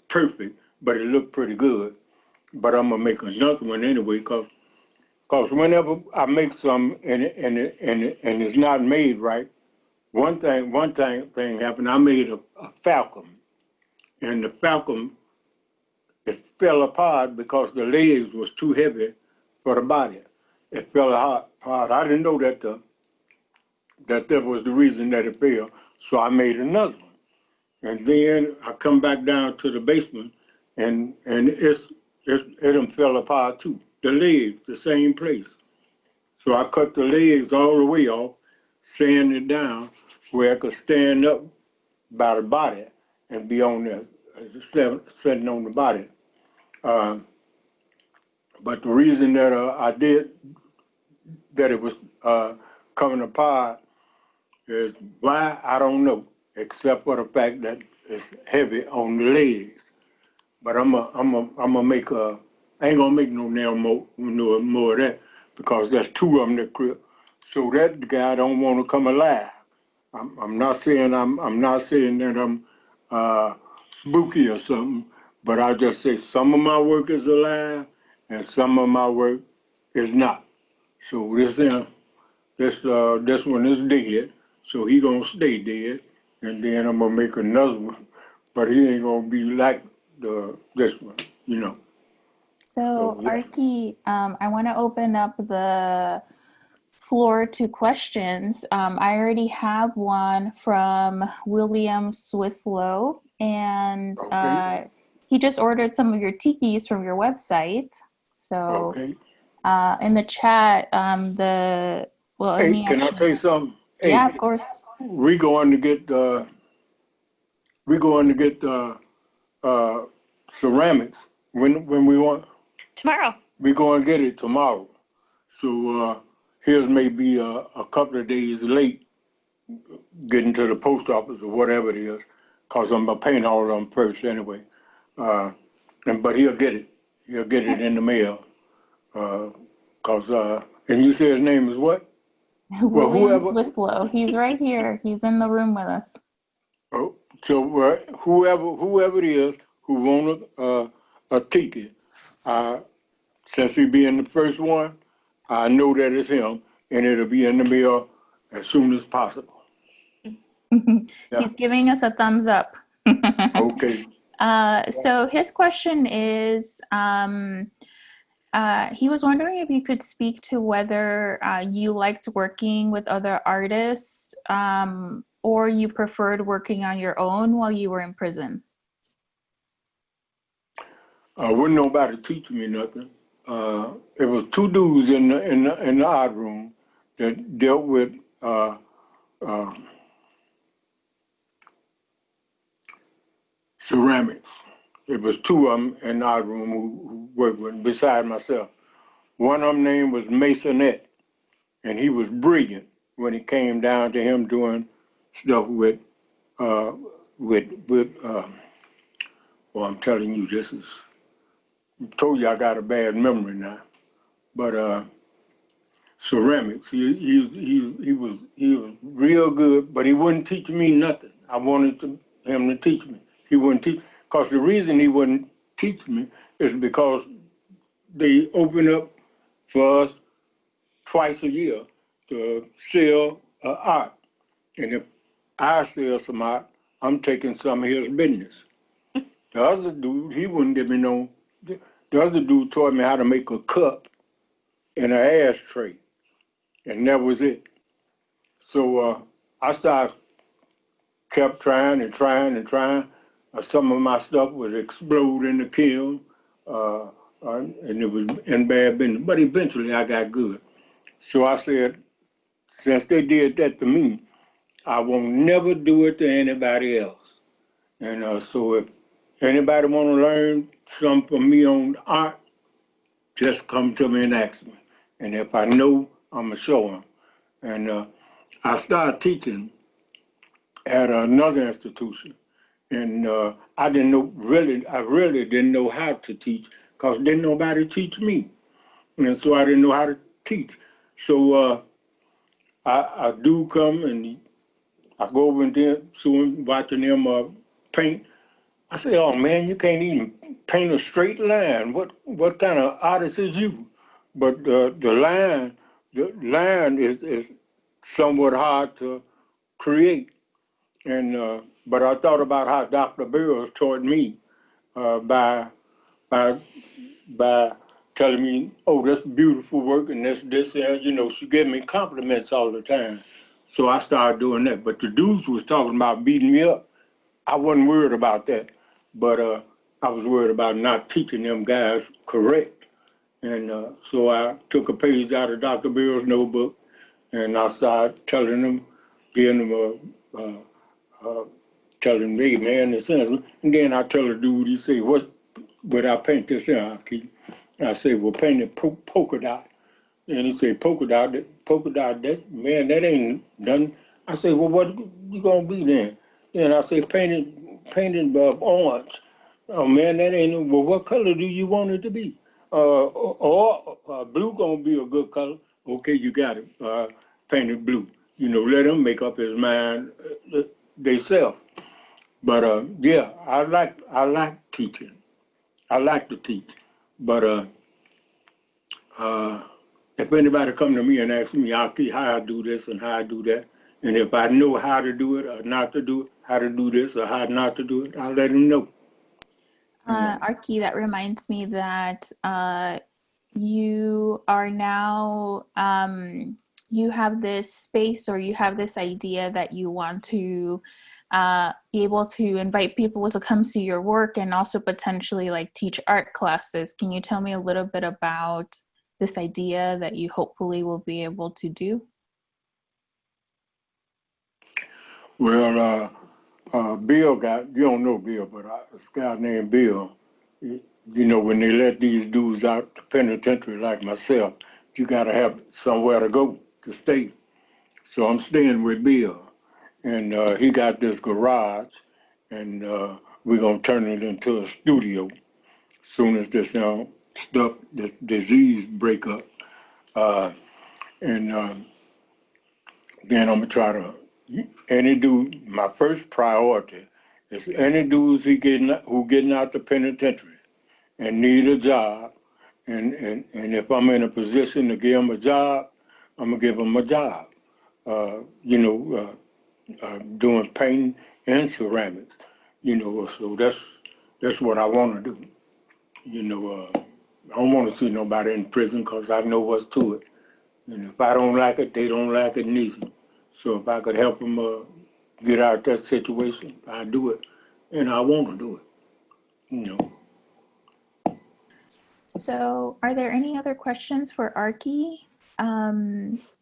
perfect, but it looked pretty good. But I'm gonna make another one anyway, cause whenever I make some and it's not made right, one thing happened. I made a falcon, and the falcon, it fell apart because the legs was too heavy for the body. It fell apart. I didn't know that was the reason that it fell. So I made another one. And then I come back down to the basement, and it done fell apart too. The legs, the same place. So I cut the legs all the way off, sanded it down where I could stand up by the body and be on there, sitting on the body. But the reason that I did that it was coming apart is why, I don't know, except for the fact that it's heavy on the legs. But I'm gonna make I ain't gonna make no more of that because there's two of them that crip. So that guy don't want to come alive. I'm not saying that I'm spooky or something, but I just say some of my work is alive and some of my work is not. So this one is dead, so he gonna stay dead, and then I'm gonna make another one, but he ain't gonna be like this one, you know. So, Yeah. Arkee, I want to open up the floor to questions. I already have one from William Swisslow, and Okay. he just ordered some of your tikis from your website. So, Okay. in the chat, let Hey, me can I say actually, something? Hey, yeah, of course. we going to get ceramics when we want. Tomorrow. We going to get it tomorrow. So his may be a couple of days late getting to the post office or whatever it is, cause I'm gonna paint all of them first anyway. But he'll get it. He'll get it in the mail. And you say his name is what? Well, William whoever. Swisslow. He's right here. He's in the room with us. Oh, so whoever it is who want a ticket, since he being the first one, I know that it's him, and it'll be in the mail as soon as possible. Yeah. He's giving us a thumbs up. Okay. So his question is, he was wondering if you could speak to whether you liked working with other artists, or you preferred working on your own while you were in prison. Wouldn't nobody teach me nothing. It was two dudes in the art room that dealt with ceramics. It was two of them in the art room who worked with, beside myself. One of them name was Masonette, and he was brilliant when it came down to him doing stuff with well, I'm telling you, told you I got a bad memory now, but ceramics, he was real good, but he wouldn't teach me nothing. I wanted him to teach me. He wouldn't teach, because the reason he wouldn't teach me is because they open up for us twice a year to sell art. And if I sell some art, I'm taking some of his business. The other dude, he wouldn't give me no. The other dude taught me how to make a cup in an ashtray, and that was it. So I kept trying and trying and trying. Some of my stuff would explode in the kiln, and it was in bad business. But eventually, I got good. So I said, since they did that to me, I won't never do it to anybody else. And so if anybody want to learn something from me on art, just come to me and ask me. And if I know, I'm going to show them. And I started teaching at another institution. And I really didn't know how to teach because didn't nobody teach me. And so I didn't know how to teach. So I do come and I go over and then soon watching them paint. I say, oh man, you can't even paint a straight line. What kind of artist is you? But the line is somewhat hard to create. And but I thought about how Dr. Burroughs taught me by by by telling me, oh, that's beautiful work and this, you know, she gave me compliments all the time. So I started doing that. But the dudes was talking about beating me up. I wasn't worried about that. But I was worried about not teaching them guys correct. And so I took a page out of Dr. Bill's notebook and I started telling them, giving them telling me, man, this and then I tell the dude, he say, what would I paint this in, Arkee? I say, well, paint it polka dot. And he said, polka dot, that, man, that ain't done. I say, well, what you gonna be then? And I say, painted orange. Oh man, that ain't, well, what color do you want it to be? Blue gonna be a good color. Okay, you got it, painted blue. You know, let him make up his mind themselves. But yeah, I like teaching. I like to teach. But if anybody come to me and ask me, Arkee, how I do this and how I do that, and if I know how to do it or not to do it, how to do this or how not to do it, I'll let them know. Arkee, that reminds me that you are now, you have this space or you have this idea that you want to be able to invite people to come see your work and also potentially like teach art classes. Can you tell me a little bit about this idea that you hopefully will be able to do? Well, Bill you don't know Bill, but this guy named Bill, you know, when they let these dudes out the penitentiary like myself, you got to have somewhere to go to stay. So I'm staying with Bill, and he got this garage, and we're going to turn it into a studio as soon as this stuff, this disease break up. And then I'm going to try to, any dude, my first priority is any dudes who getting out the penitentiary and need a job, and if I'm in a position to give them a job, I'm going to give them a job. You know, doing painting and ceramics, you know, so that's what I want to do. You know, I don't want to see nobody in prison because I know what's to it. And if I don't like it, they don't like it neither. So if I could help them get out of that situation, I do it. And I want to do it, you know. So are there any other questions for Arkee?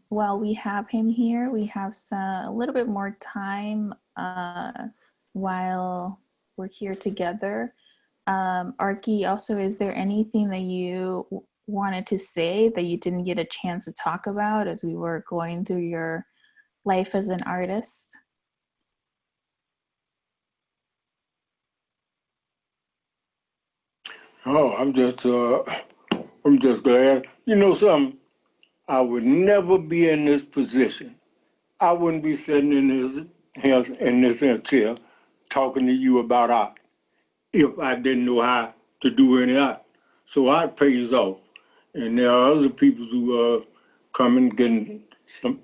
While we have him here, we have a little bit more time while we're here together. Arkee, also, is there anything that you wanted to say that you didn't get a chance to talk about as we were going through your life as an artist? Oh, I'm just glad. You know something? I would never be in this position. I wouldn't be sitting in this chair talking to you about art if I didn't know how to do any art. So art pays off. And there are other people who come and getting some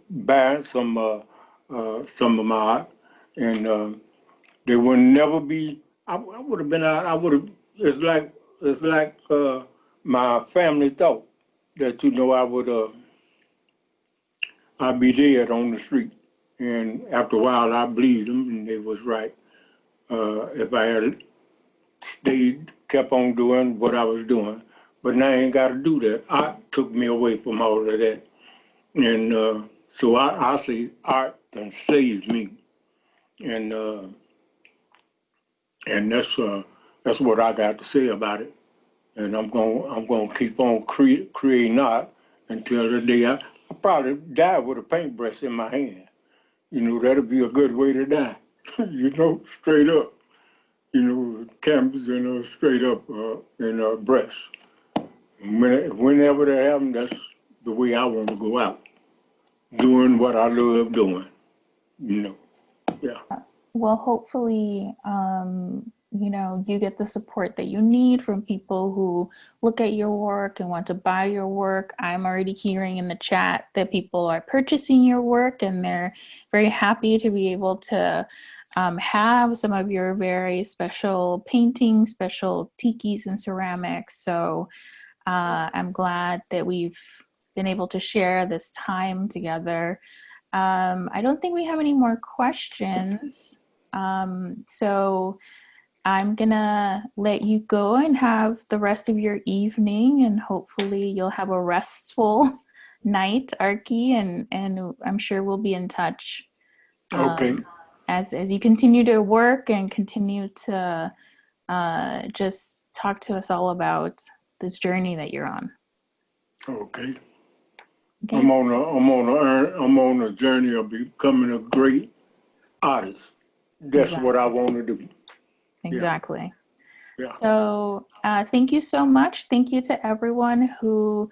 some of my art, and they would never be. I would have been out. I would have. It's like my family thought that I would I'd be dead on the street, and after a while I believed them, and they was right. If I had stayed, kept on doing what I was doing, but now I ain't got to do that. Art took me away from all of that, and so I say art done saved me, and and that's what I got to say about it. And I'm gonna keep on creating art until the day I probably die with a paintbrush in my hand. That'd be a good way to die. Straight up. Canvas and straight up and brush. Whenever that happens, that's the way I want to go out, doing what I love doing. Yeah. Well, hopefully, you get the support that you need from people who look at your work and want to buy your work. I'm already hearing in the chat that people are purchasing your work and they're very happy to be able to have some of your very special paintings, special tikis and ceramics. So I'm glad that we've been able to share this time together. I don't think we have any more questions. So I'm gonna let you go and have the rest of your evening, and hopefully you'll have a restful night, Arkee, and I'm sure we'll be in touch Okay. as you continue to work and continue to just talk to us all about this journey that you're on. Okay. Okay. I'm on a journey of becoming a great artist. That's what I want to do. Exactly. Yeah. So thank you so much. Thank you to everyone who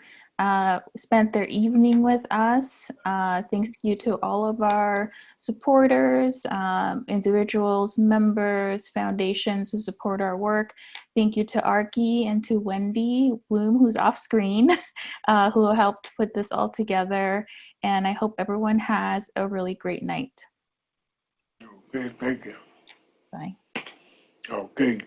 spent their evening with us. Thanks you to all of our supporters, individuals, members, foundations who support our work. Thank you to Arkee and to Wendy Bloom, who's off screen, who helped put this all together. And I hope everyone has a really great night. Okay, thank you. Bye. Okay.